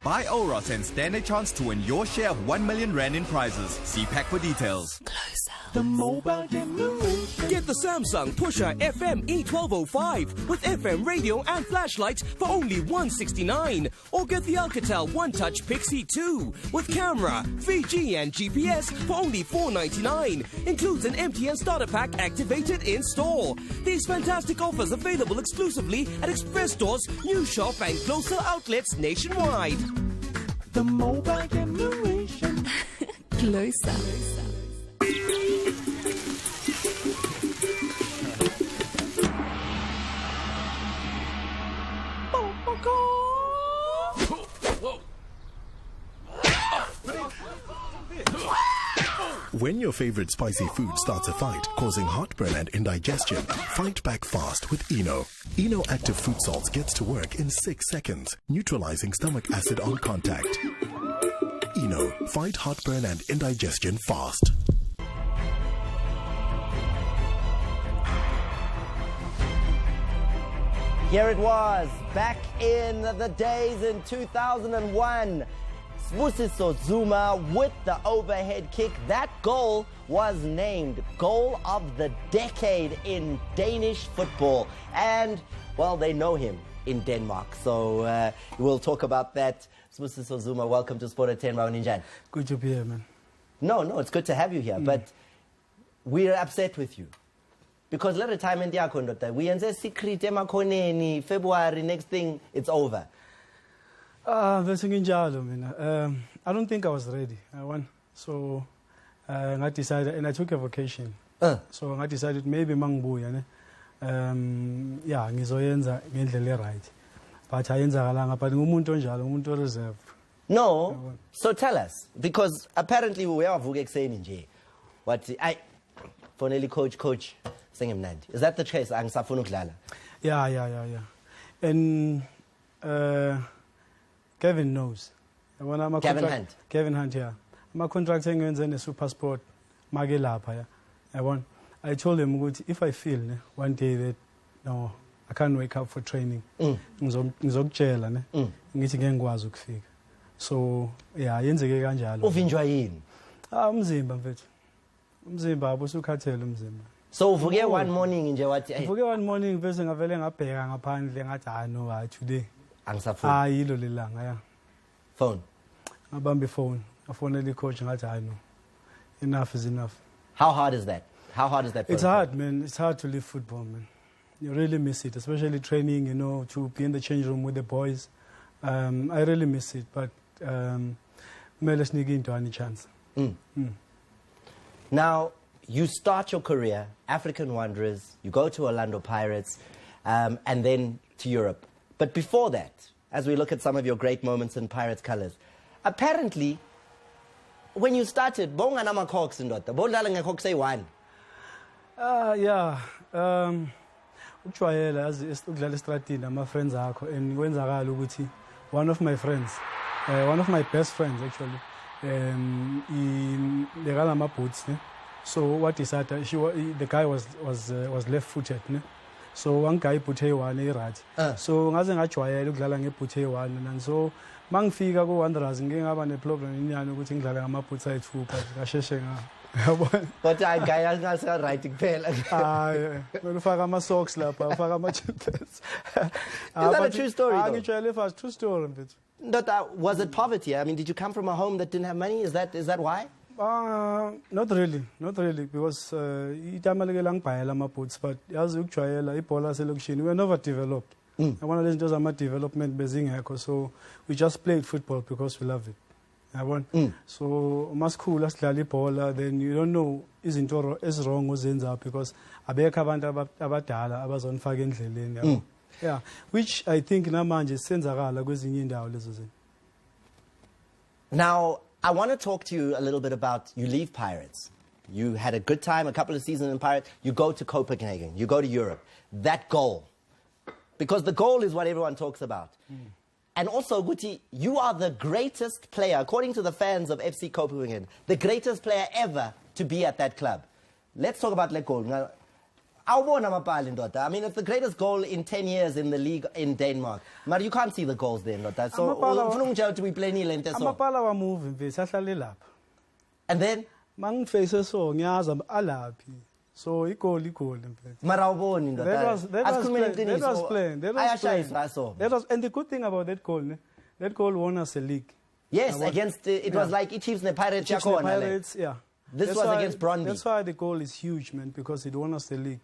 Buy Oros and stand a chance to win your share of 1 million rand in prizes. See pack for details. The mobile generation. Get the Samsung Pusher FM E1205 with FM radio and flashlight for only $169. Or get the Alcatel One Touch Pixie 2 with camera, 3G and GPS for only $499. Includes an MTN starter pack activated in store. These fantastic offers available exclusively at Express stores, New Shop and Closer outlets nationwide. The mobile generation. Closer. When your favorite spicy food starts a fight, causing heartburn and indigestion, fight back fast with Eno. Eno Active Food Salt gets to work in 6 seconds, neutralizing stomach acid on contact. Eno, fight heartburn and indigestion fast. Here it was, back in the days in 2001. Sbusiso Zuma with the overhead kick. That goal was named Goal of the Decade in Danish football. And, well, they know him in Denmark. So we'll talk about that. Sbusiso Zuma, welcome to Sport at 10, Ninjan. Good to be here, man. No, it's good to have you here. But we're upset with you. Because a lot of time in the we in secret February, next thing, it's over. I don't think I was ready. So I decided, and I took a vacation. So I decided maybe Mangbu, yeah ngizoyenza ngendlela right but ayenzakalanga but ngumuntu onjalo umuntu reserve. No, so tell us, because apparently we are vuke kuseni nje. What I foneli coach sengemnandi. Is that the case? Angisafuna ukudlala. Yeah. And Kevin knows. Kevin Hunt, yeah. My contract engenze ne-super sport make lapha, yeah. I told him if I feel one day that no, I can't wake up for training, ngizokutshela ne ngithi ngeke ngikwazi ukufika. So yeah, yenzeke kanjalo. Uvinjwa yini? Umzimba mfethu. Umzimba abusukhathele umzimba. So uvuke one morning nje wathi uvuke one morning bese ngavele ngabheka ngaphandle ngathi no today angisafuna. Yilo lelanga yeah. Phone. Ngabamba ifone. Afonela coach ngathi no. Enough is enough. How hard is that? How hard is that? It's hard, man. It's hard to leave football, man. You really miss it, especially training, you know, to be in the change room with the boys. I really miss it, but let's sneak into any chance. Now, you start your career, African Wanderers, you go to Orlando Pirates, and then to Europe. But before that, as we look at some of your great moments in Pirates colours, apparently, when you started, bonga nama Hawks indoda, bondlala ngeHawks say one. Yeah. Ukujwayela yazi ukudlala estradini ama friends akho and kwenzakala ukuthi one of my best friends actually lekala ama boots ne. So what decided the guy was left footed ne. So wangigayi ibhoot eyi-1 right. So ngaze ngajwayela ukudlala ngebhoot eyi-1 and so mangifika ku Wanderers ngeke ngaba ne-problem inyani ukuthi ngidlale ngama boots ayi-2 but ngasheshe But I guy angasa right kuphela. Ufaka ama socks lapha, ufaka ama chips. Is that a true story? Actually, it's a true story. Was it poverty? I mean, did you come from a home that didn't have money? Is that why? Not really, because itamaleke langibhayela ama boots, but yazi ukujwayela ibhola selokishini we never developed. One of these just ama development bezingekho, so we just played football because we love it. So maskula sidlala ibhola, then you don't know izinto is wrong ozenza because abekho abantu abadala abazonifaka endleleni. Yeah, which I think namanje senzakala kwezinye indawo lezo zinto. Now, I want to talk to you a little bit about, you leave Pirates. You had a good time, a couple of seasons in Pirates. You go to Copenhagen. You go to Europe. That goal. Because the goal is what everyone talks about. And also, Guti, you are the greatest player, according to the fans of FC Copenhagen, the greatest player ever to be at that club. Let's talk about that goal. Now, I mean, it's the greatest goal in 10 years in the league in Denmark. But you can't see the goals there, Ndota. So, we play amapala wa moving face ahlale and then mangifase so ngiyaza alaphi. So goal mara uboni Ndota. That was playing. And the good thing about that goal won us a league. Yes, against it was like it Chiefs and Pirates. Yeah. This was against Brøndby. That's why the goal is huge, man, because it won us the league.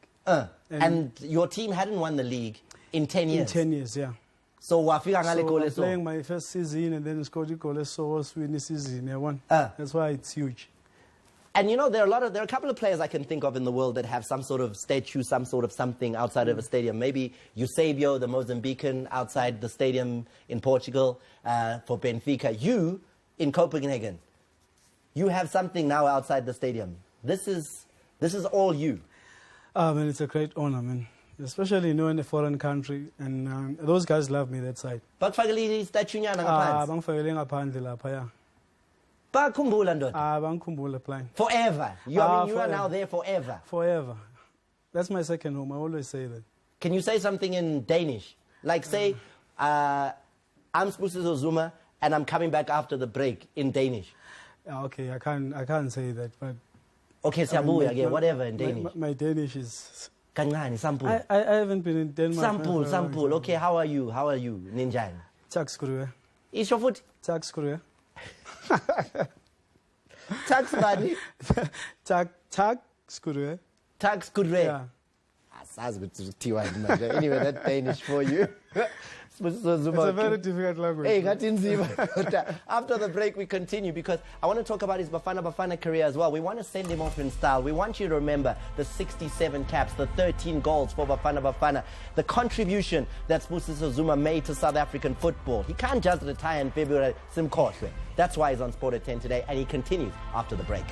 And your team hadn't won the league in 10 years. In 10 years, yeah. So I'm playing my first season and then scored the goal. So was winning season. I won. That's why it's huge. And you know, there are a couple of players I can think of in the world that have some sort of statue, some sort of something outside of a stadium. Maybe Eusebio, the Mozambican, outside the stadium in Portugal for Benfica. You, in Copenhagen, you have something now outside the stadium. This is all you. Man, it's a great honor, man. Especially in a foreign country, and those guys love me that side. Bakufakile statue nyana ngaphansi. Bangifakele ngaphandle lapha, yeah. Bakhumbula ndoda. Bangikhumbula playing. Forever. You are now there forever. Forever. That's my second home. I always say that. Can you say something in Danish? Like say, I'm Spusiso Zuma, and I'm coming back after the break in Danish. Okay, I can't say that, but. Okay, Sabuya, again, whatever in Danish. My Danish is. Kancane, sample. I haven't been in Denmark. Sample. Okay, how are you, Ninjani? Tak skruer. Is your foot? Tak skruer. Tak skruer. Tak skruer. Tak skruer. Yeah. Anyway, that's Danish for you. It's a very difficult language. Hey, after the break, we continue because I want to talk about his Bafana career as well. We want to send him off in style. We want you to remember the 67 caps, the 13 goals for Bafana, the contribution that Sbusiso Zuma made to South African football. He can't just retire in February. That's why he's on Sport at 10 today, and he continues after the break.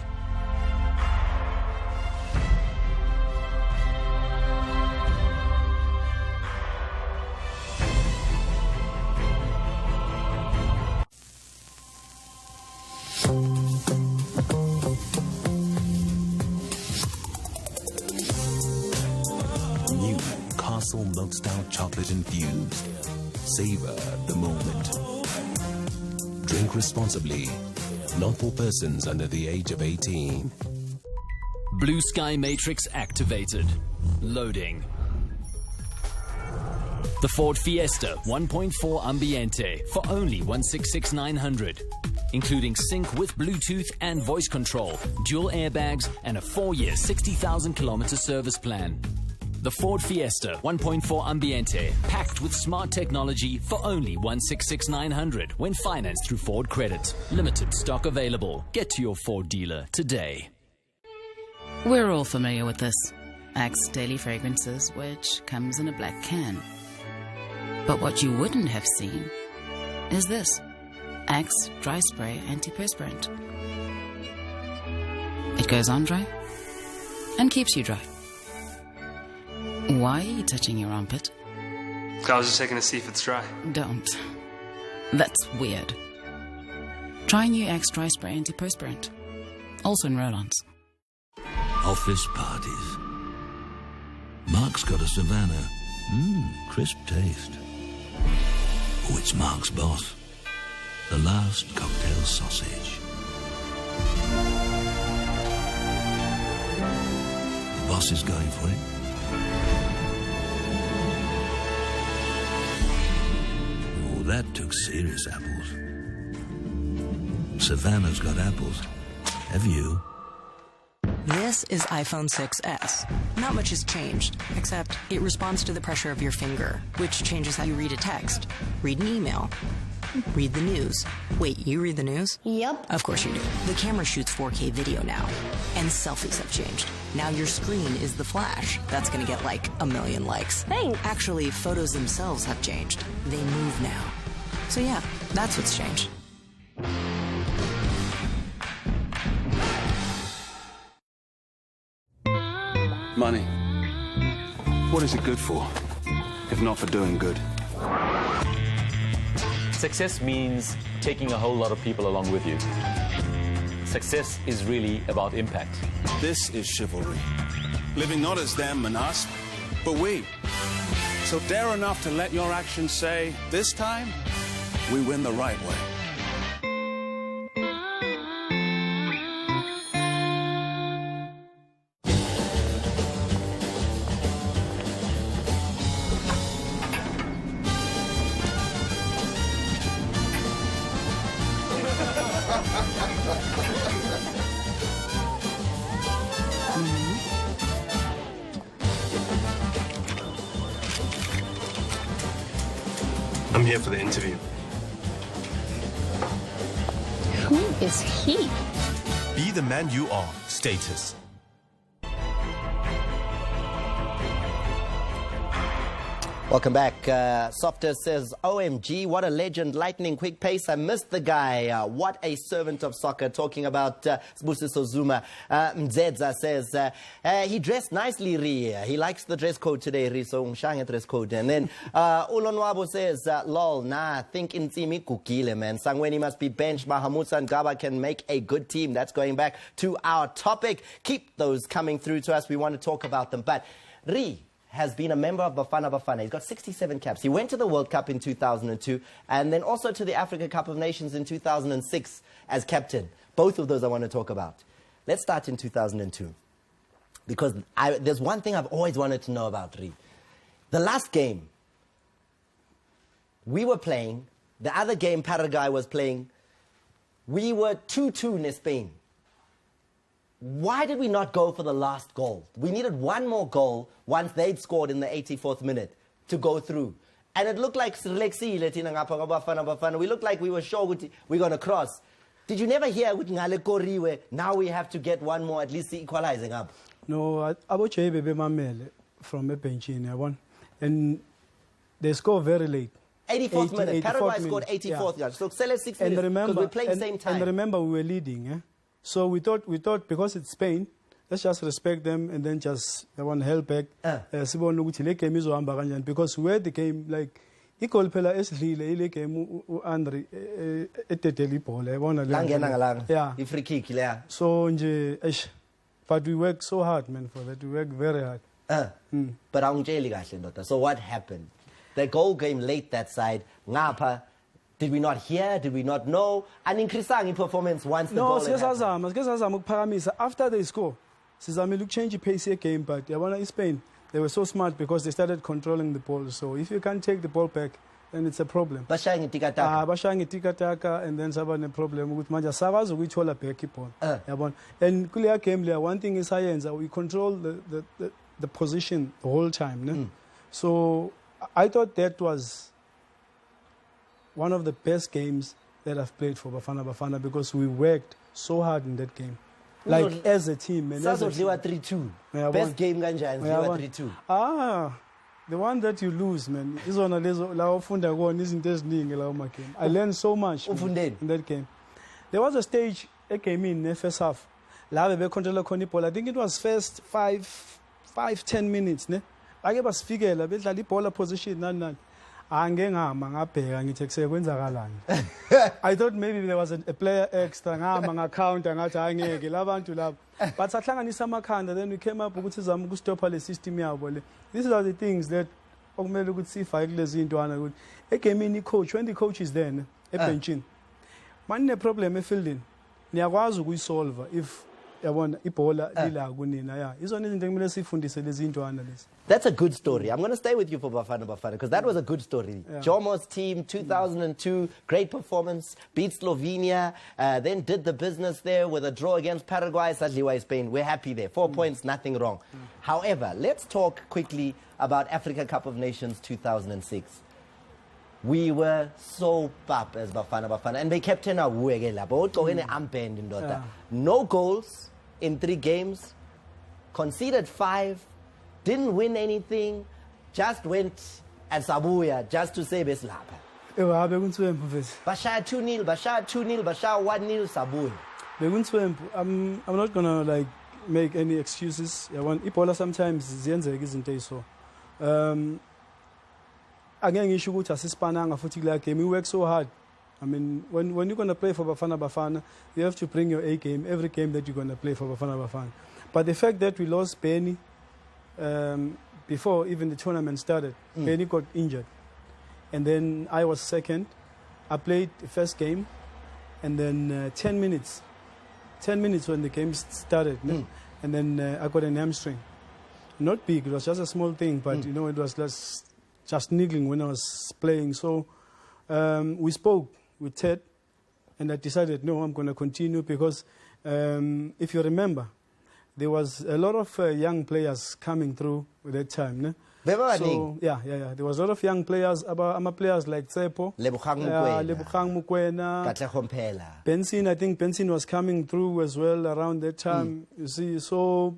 New Castle Milk Stout Chocolate Infused. Savor the moment. Drink responsibly. Not for persons under the age of 18. Blue Sky Matrix activated. Loading. The Ford Fiesta 1.4 Ambiente for only 166,900. Including sync with Bluetooth and voice control, dual airbags, and a 4-year, 60,000 kilometer service plan. The Ford Fiesta 1.4 Ambiente, packed with smart technology for only 166,900 when financed through Ford Credit. Limited stock available. Get to your Ford dealer today. We're all familiar with this. Axe Daily Fragrances, which comes in a black can. But what you wouldn't have seen is this. Axe Dry Spray Antiperspirant. It goes on dry and keeps you dry. Why are you touching your armpit? I was just checking to see if it's dry. Don't. That's weird. Try new Axe Dry Spray Antiperspirant. Also in roll-ons. Office parties. Mark's got a Savannah. Crisp taste. Oh, it's Mark's boss. The last cocktail sausage. The boss is going for it. Oh, that took serious apples. Savannah's got apples. Have you? This is iPhone 6s. Not much has changed, except it responds to the pressure of your finger, which changes how you read a text, read an email, read the news. Wait, you read the news? Yep. Of course you do. The camera shoots 4K video now, and selfies have changed. Now your screen is the flash. That's gonna get like 1 million likes. Thanks. Actually, photos themselves have changed. They move now. So yeah, that's what's changed. Money. What is it good for, if not for doing good? Success means taking a whole lot of people along with you. Success is really about impact. This is chivalry. Living not as them and us, but we. So dare enough to let your actions say, this time, we win the right way. I'm here for the interview. Who is he? Be the man you are. Status. Welcome back. Softer says, OMG, what a legend, lightning quick pace. I missed the guy. What a servant of soccer. Talking about Sbusiso Zuma. Mzedza says, he dressed nicely, Ri. He likes the dress code today, Ri. So, mshanga dress code. And then Ulonwabo says, lol, nah, think Ntsimi Kukile, man. Sangweni must be benched. Mahamutsa and Gaba can make a good team. That's going back to our topic. Keep those coming through to us. We want to talk about them. But Ri has been a member of Bafana. He's got 67 caps. He went to the World Cup in 2002 and then also to the Africa Cup of Nations in 2006 as captain. Both of those I want to talk about. Let's start in 2002 because there's one thing I've always wanted to know about Ri. The last game we were playing, the other game Paraguay was playing, we were 2-2 in Spain. Why did we not go for the last goal? We needed one more goal once they'd scored in the 84th minute to go through. And it looked like Lexile tina ngapha Bafana. We looked like we were sure we're going to cross. Did you never hear where now we have to get one more, at least the equalizing up? No, Abo Chebe Mamele from a bench and they scored very late. 84th minute. Paraguay scored 84th. Yeah. So Sele 6 minutes because we're playing same time. And remember, we were leading. Eh? So we thought because it's Spain, let's just respect them and then just help back. Because where they came, like, equal pela esidlile game Andre eteteli ball yeah free kick yeah so nje but we work so hard man for that we work very hard but awungitsheli kahle ndoda so what happened the goal came late that side ngapha did we not hear did we not know an increasing performance once the goal skezazama ukuphakamisa after they score sizamile change pace game but yabona Spain they were so smart because they started controlling the ball. So if you can't take the ball back, then it's a problem. Bashaying tiki-taka and then sabane problem with manja sabazo we chola back ball. And kulia game one thing is science we control the position the whole time. So I thought that was one of the best games that I've played for Bafana because we worked so hard in that game. Like as a team, man. As a team. 3-2. Best game ganjani 3-2. The one that you lose, man. Is on a isn't I learned so much in that game. There was a stage that came in the first half. I think it was first 5-10 minutes. I gave us figure the ball position. I thought maybe there was a player extra, account, but then we came up with some stop the system. These are the things that could see came in the coach. When the coach is there, benching. Man, the problem is fielding. We solve if that's a good story. I'm going to stay with you for Bafana because that was a good story. Yeah. Jomo's team, 2002, great performance, beat Slovenia, then did the business there with a draw against Paraguay, Sadliwa, Spain. We're happy there. 4 points, nothing wrong. However, let's talk quickly about Africa Cup of Nations 2006. We were so pap as Bafana, and they kept in our no goals in 3 games, conceded 5, didn't win anything, just went at Sabuya just to say Beslapa. Bashar 2-0, Bashar 2-0, Bashar 1-0, Sabuya. I'm not gonna like make any excuses. Ipola sometimes ziyenzeka izinto eziso. Again, you should go to Sispananga football game. We work so hard. I mean, when you're going to play for Bafana, you have to bring your A game every game that you're going to play for Bafana. But the fact that we lost Benny before even the tournament started, Benny got injured. And then I was second. I played the first game. And then 10 minutes when the game started. And then I got an hamstring. Not big, it was just a small thing, but you know, it was just niggling when I was playing. So we spoke with Ted, and I decided, no, I'm going to continue because if you remember, there was a lot of young players coming through at that time. So, yeah. There was a lot of young players, players like Tsepo, Lebogang Mokoena, Benson. I think Benson was coming through as well around that time. You see, so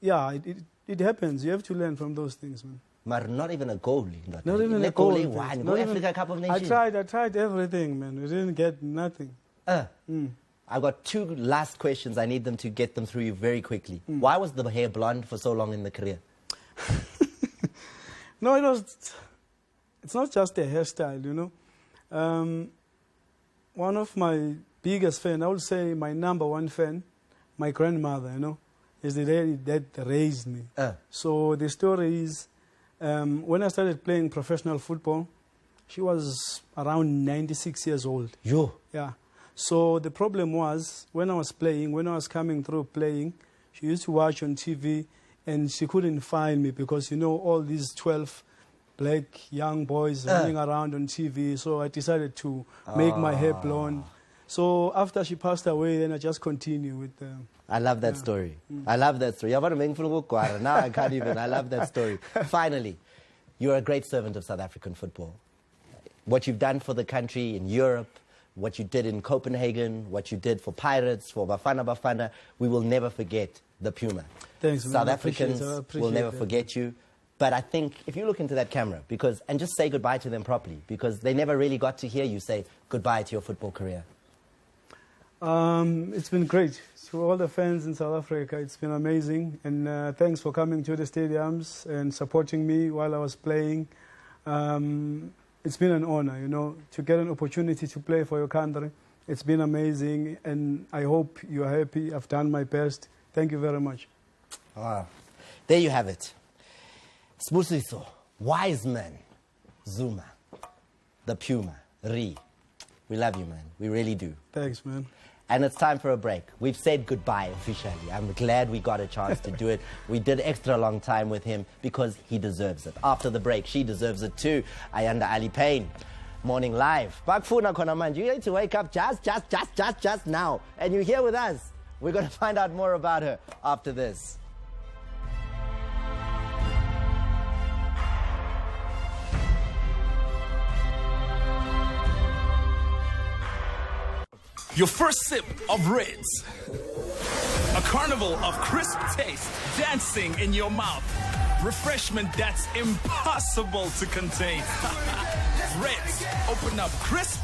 yeah, it happens. You have to learn from those things, man. But not even a goalie. Not even a goalie. Africa Cup of Nations. I tried everything, man. We didn't get nothing. I've got 2 last questions. I need them to get them through you very quickly. Why was the hair blonde for so long in the career? No, it's not just a hairstyle, you know. One of my biggest fans, I would say my number 1 fan, my grandmother, you know, is the lady that raised me. So the story is, when I started playing professional football, she was around 96 years old. Yeah. So the problem was, when I was coming through playing, she used to watch on TV and she couldn't find me because, you know, all these 12 black young boys running around on TV. So I decided to make my hair blonde. So after she passed away, then I just continued with them. I love that story. I love that story. Now I can't even. I love that story. Finally, you're a great servant of South African football. What you've done for the country in Europe, what you did in Copenhagen, what you did for Pirates, for Bafana Bafana, we will never forget the Puma. Thanks, man. South Africans will never forget you. But I think if you look into that camera, and just say goodbye to them properly, because they never really got to hear you say goodbye to your football career. It's been great. To all the fans in South Africa, it's been amazing. And thanks for coming to the stadiums and supporting me while I was playing. It's been an honor, you know, to get an opportunity to play for your country. It's been amazing, and I hope you are happy. I've done my best. Thank you very much. There you have it. Sbusiso, Wiseman, Zuma, the Puma, Ri. We love you, man. We really do. Thanks, man. And it's time for a break. We've said goodbye officially. I'm glad we got a chance to do it. We did extra long time with him because he deserves it. After the break, she deserves it too. Ayanda Ali Payne, Morning Live. Bakfuna Konaman, you need to wake up just now. And you're here with us. We're going to find out more about her after this. Your first sip of Reds. A carnival of crisp taste dancing in your mouth. Refreshment that's impossible to contain. Reds, open up crisp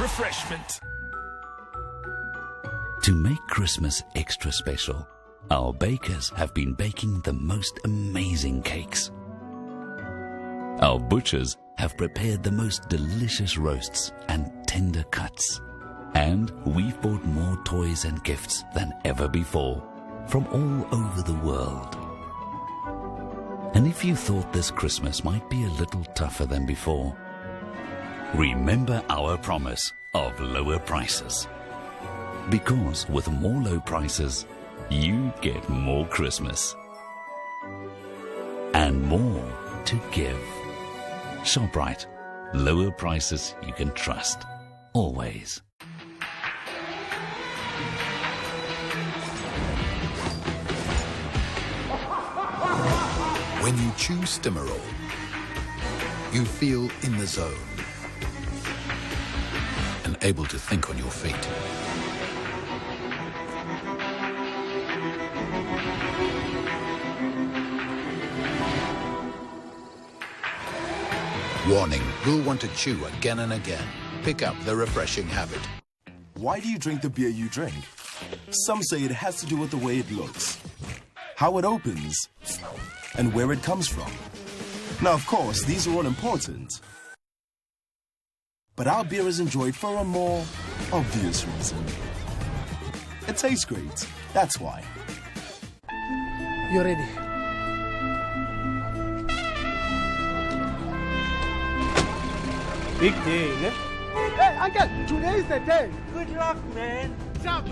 refreshment. To make Christmas extra special, our bakers have been baking the most amazing cakes. Our butchers have prepared the most delicious roasts and tender cuts. And we've bought more toys and gifts than ever before from all over the world. And if you thought this Christmas might be a little tougher than before, remember our promise of lower prices. Because with more low prices, you get more Christmas. And more to give. ShopRite. Lower prices you can trust. Always. When you choose Stimorol, you feel in the zone and able to think on your feet. Warning, you'll want to chew again and again. Pick up the refreshing habit. Why do you drink the beer you drink? Some say it has to do with the way it looks, how it opens, and where it comes from. Now, of course, these are all important. But our beer is enjoyed for a more obvious reason. It tastes great. That's why. You're ready. Big day, eh? Hey, Uncle, today is the day. Good luck, man. Jump.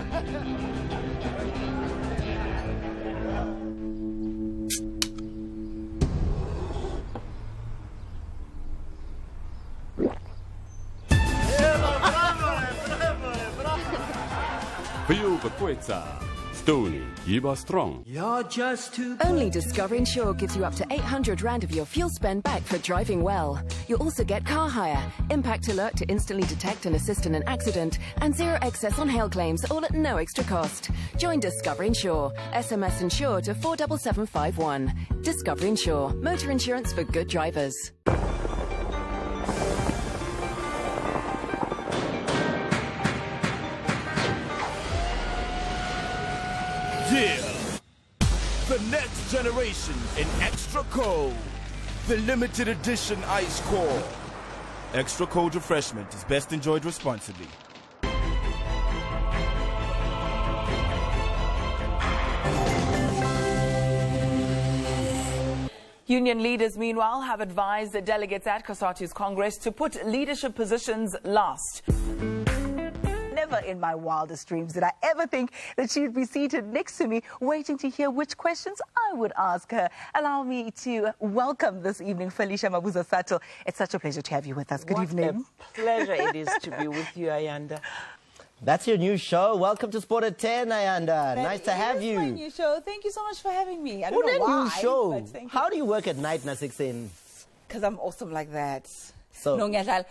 Feel the quitza. Stony, keep us strong. You're just too... Only Discover Insure gives you up to 800 Rand of your fuel spend back for driving well. You'll also get car hire, impact alert to instantly detect and assist in an accident, and zero excess on hail claims, all at no extra cost. Join Discover Insure. SMS Insure to 47751. Discover Insure. Motor insurance for good drivers. Yeah! The next generation in Extra Cold. The limited edition ice core. Extra Cold refreshment is best enjoyed responsibly. Union leaders, meanwhile, have advised the delegates at COSATU's Congress to put leadership positions last. Never in my wildest dreams did I ever think that she would be seated next to me, waiting to hear which questions I would ask her. Allow me to welcome this evening Felicia Mabuza-Sato. It's such a pleasure to have you with us. Good evening. A pleasure it is to be with you, Ayanda. That's your new show. Welcome to Sport at 10, Ayanda. Nice to have you. My new show. Thank you so much for having me. I Who don't know why, new show? but thank you. How do you work at night, Nasiksen? Because I'm awesome like that. So- No, ngiyadlala.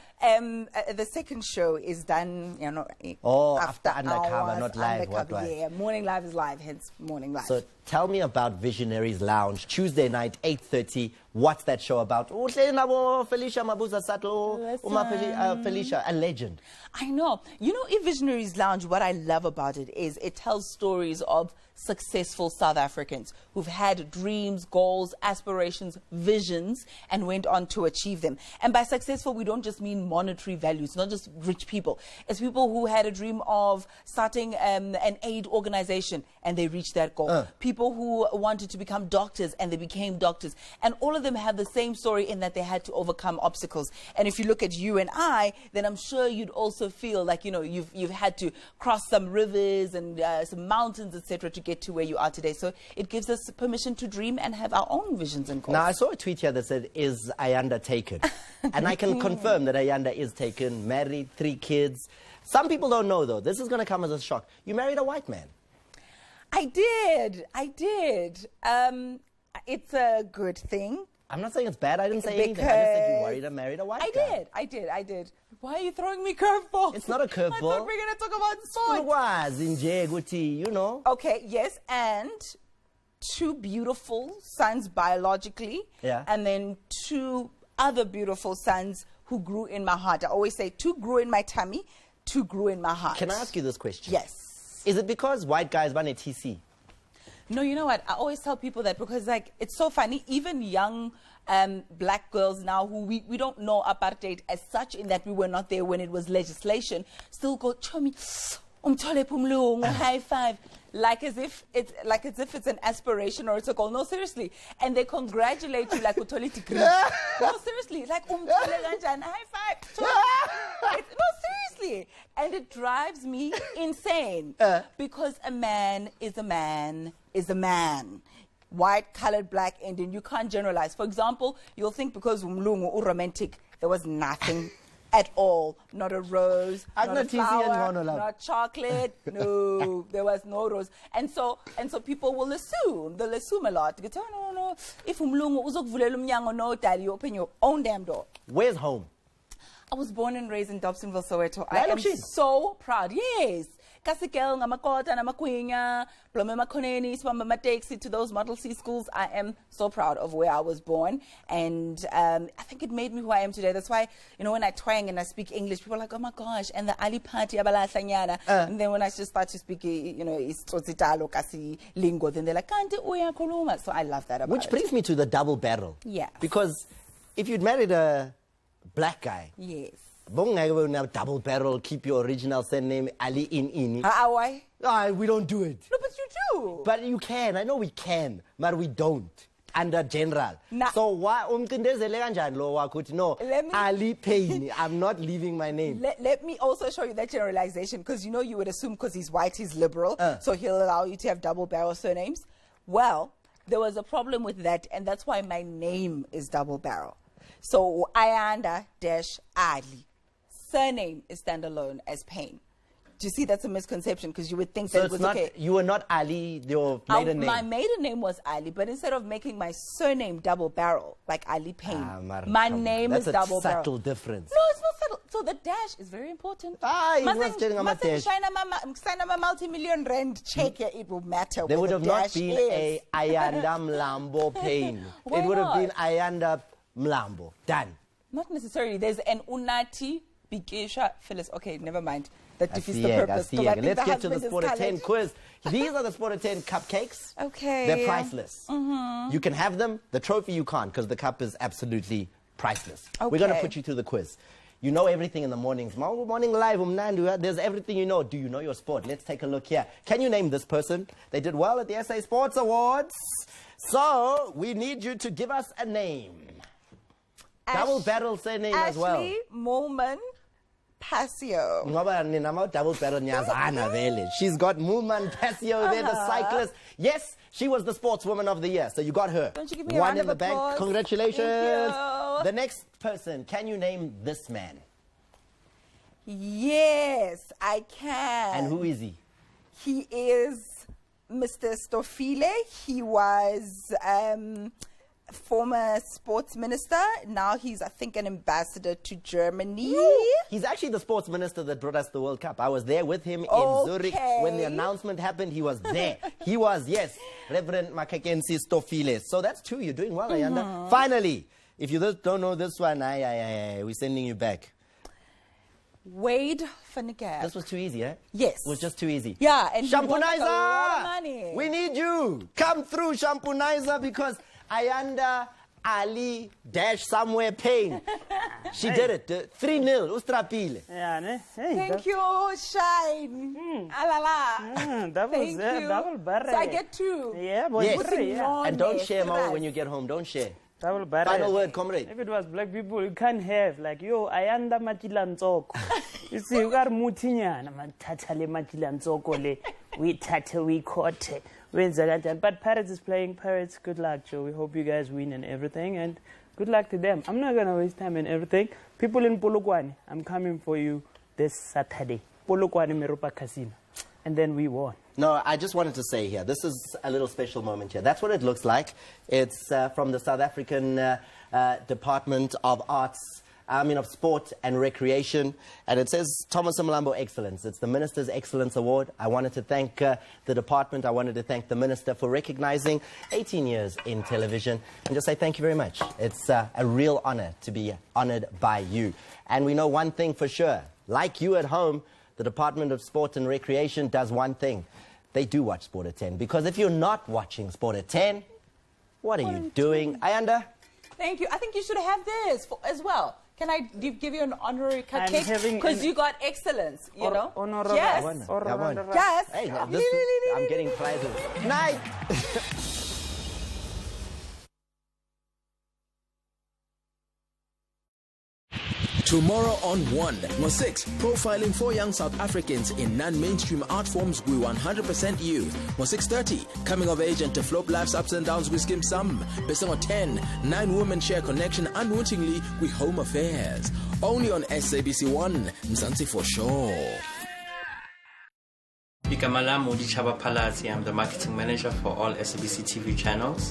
The second show is done, after Undercover, hours, not live. Undercover, What, yeah, Morning Live is live, hence Morning Live. So tell me about Visionaries Lounge, Tuesday night, 8:30. What's that show about? Felicia Mabuza Sato, Felicia, a legend. I know. You know, in Visionaries Lounge, what I love about it is it tells stories of successful South Africans who've had dreams, goals, aspirations, visions, and went on to achieve them. And by successful, we don't just mean monetary values, not just rich people. It's people who had a dream of starting an aid organization and they reached that goal. People who wanted to become doctors and they became doctors. And all of them have the same story in that they had to overcome obstacles. And if you look at you and I, then I'm sure you'd also feel like, you've had to cross some rivers and some mountains, etc., to get to where you are today. So it gives us permission to dream and have our own visions and goals. Now, I saw a tweet here that said, "Is Ayanda taken?" And I can confirm that Ayanda is taken, married, 3 kids. Some people don't know, though. This is going to come as a shock. You married a white man. I did. It's a good thing. I'm not saying it's bad. I didn't say anything. I just said you worried and married a white guy. I did. Why are you throwing me curveballs? It's not a curveball. I thought we were going to talk about sport. Okay, yes, and 2 beautiful sons biologically, and then 2 other beautiful sons who grew in my heart. I always say 2 grew in my tummy, 2 grew in my heart. Can I ask you this question? Yes. Is it because white guys run a TC? No, you know what? I always tell people that because, it's so funny. Even young black girls now who we don't know apartheid as such, in that we were not there when it was legislation, still go, Chomi, high five. Like as if it's an aspiration or it's a goal. No, seriously. And they congratulate you like utoli degree. No, seriously. Like high five. No, seriously. And it drives me insane. Because a man is a man is a man. White, colored, black, Indian. You can't generalize. For example, you'll think because umlungu romantic, there was nothing at all. Not a rose, not a flower, not chocolate. No, there was no rose. And so people will assume. They'll assume a lot. They go, no. If umlungu uzokuvulela umnyango no daddy, you open your own damn door. Where's home? I was born and raised in Dobsonville, Soweto. I am so proud. Yes. Kasikel, ngamakota, namakwinya, blome makoneni, swamba matexi to those Model C schools. I am so proud of where I was born. And I think it made me who I am today. That's why, when I twang and I speak English, people are like, oh my gosh, and the Ali party, and then when I just start to speak, Istrotsitalo, Kasi, Lingo, then they're like, Kante uya koluma. So I love that about Which brings me to the double barrel. Yeah. Because if you'd married a black guy, yes, double barrel, keep your original surname Ali in. Why? We don't do it. No, but you do. But you can. I know we can, but we don't. Under general. So why no, Ali Payne. I'm not leaving my name. Let me also show you that generalization, because you would assume because he's white, he's liberal, so he'll allow you to have double barrel surnames. Well, there was a problem with that, and that's why my name is double barrel. So Ayanda-Ali. Surname is standalone as Payne. Do you see that's a misconception? Because you would think that it was okay. You were not Ali, your maiden name. My maiden name was Ali, but instead of making my surname double barrel, like Ali Payne, my name is double barrel. That's a subtle difference. No, it's not subtle. So the dash is very important. Multi-million rand check here, it will matter. There would have not been a Ayanda Mlambo Payne. It would have been Ayanda Mlambo. Done. Not necessarily. There's an Unati Bikesha Phyllis. Okay, never mind. That defeats the purpose. Let's get to the Sport at 10 quiz. These are the Sport at 10 cupcakes. Okay. They're priceless. You can have them. The trophy you can't, because the cup is absolutely priceless. We're going to put you through the quiz. You know everything in the mornings. Morning live, there's everything you know. Do you know your sport? Let's take a look here. Can you name this person? They did well at the SA Sports Awards. So we need you to give us a name. Double barrel surname as well. Ashley Mulman Passio. Double barrel nyazana vele. She's got Mulman Passio there, the cyclist. Yes, she was the sportswoman of the year, so you got her. Don't you give me a one round in the of bank. applause? Congratulations. Thank you. The next person, can you name this man? Yes, I can. And who is he? He is Mr. Stofile. He was former sports minister. Now he's, I think, an ambassador to Germany. He's actually the sports minister that brought us the World Cup. I was there with him in Zurich. When the announcement happened, he was there. He was, yes, Reverend Makakensi Stofile. So that's two. You're doing well, Ayanda. Finally, if you don't know this one, we're sending you back. Wade van der Kerk. This was too easy, eh? Yes. It was just too easy. Yeah, and Shampunizer! We need you. Come through, Shampunizer, because Ayanda Ali dash somewhere Payne. She did it. 3-0. Ustrapile. Thank you, Shine. Alala. Thank you. So I get two. Yeah, boy. Yes. And don't share, Mama, when you get home. Don't share. Final word, comrade. If it was black people, you can't have like ayanda machilanzoko. You see, you got mutinyana matatale machilanzoko le. We tate, we caught. But Pirates is playing. Pirates, good luck, Joe. We hope you guys win and everything, and good luck to them. I'm not gonna waste time and everything. People in Polokwane, I'm coming for you this Saturday. Polokwane Meropa Casino, and then we won. No, I just wanted to say here, this is a little special moment here. That's what it looks like. It's from the South African Department of of Sport and Recreation. And it says Thomas Mlambo Excellence. It's the Minister's Excellence Award. I wanted to thank the department. I wanted to thank the Minister for recognizing 18 years in television. And just say thank you very much. It's a real honor to be honored by you. And we know one thing for sure. Like you at home, the Department of Sport and Recreation does one thing. They do watch Sport at 10. Because if you're not watching Sport at 10, what are you doing? Ayanda? Thank you. I think you should have this as well. Can I give you an honorary cupcake? Because you got excellence, you know? Yes. Yes. Hey, I'm getting prizes. Night. Tomorrow on 1, Mo 6, profiling 4 young South Africans in non-mainstream art forms with 100% youth. Mo 6:30, coming of age and to flop life's ups and downs with Skim Sam. Besong 10, 9 women share connection unwittingly with home affairs. Only on SABC 1, Mzansi for sure. Igama lami uDichaba Phalazi. I'm the marketing manager for all SABC TV channels.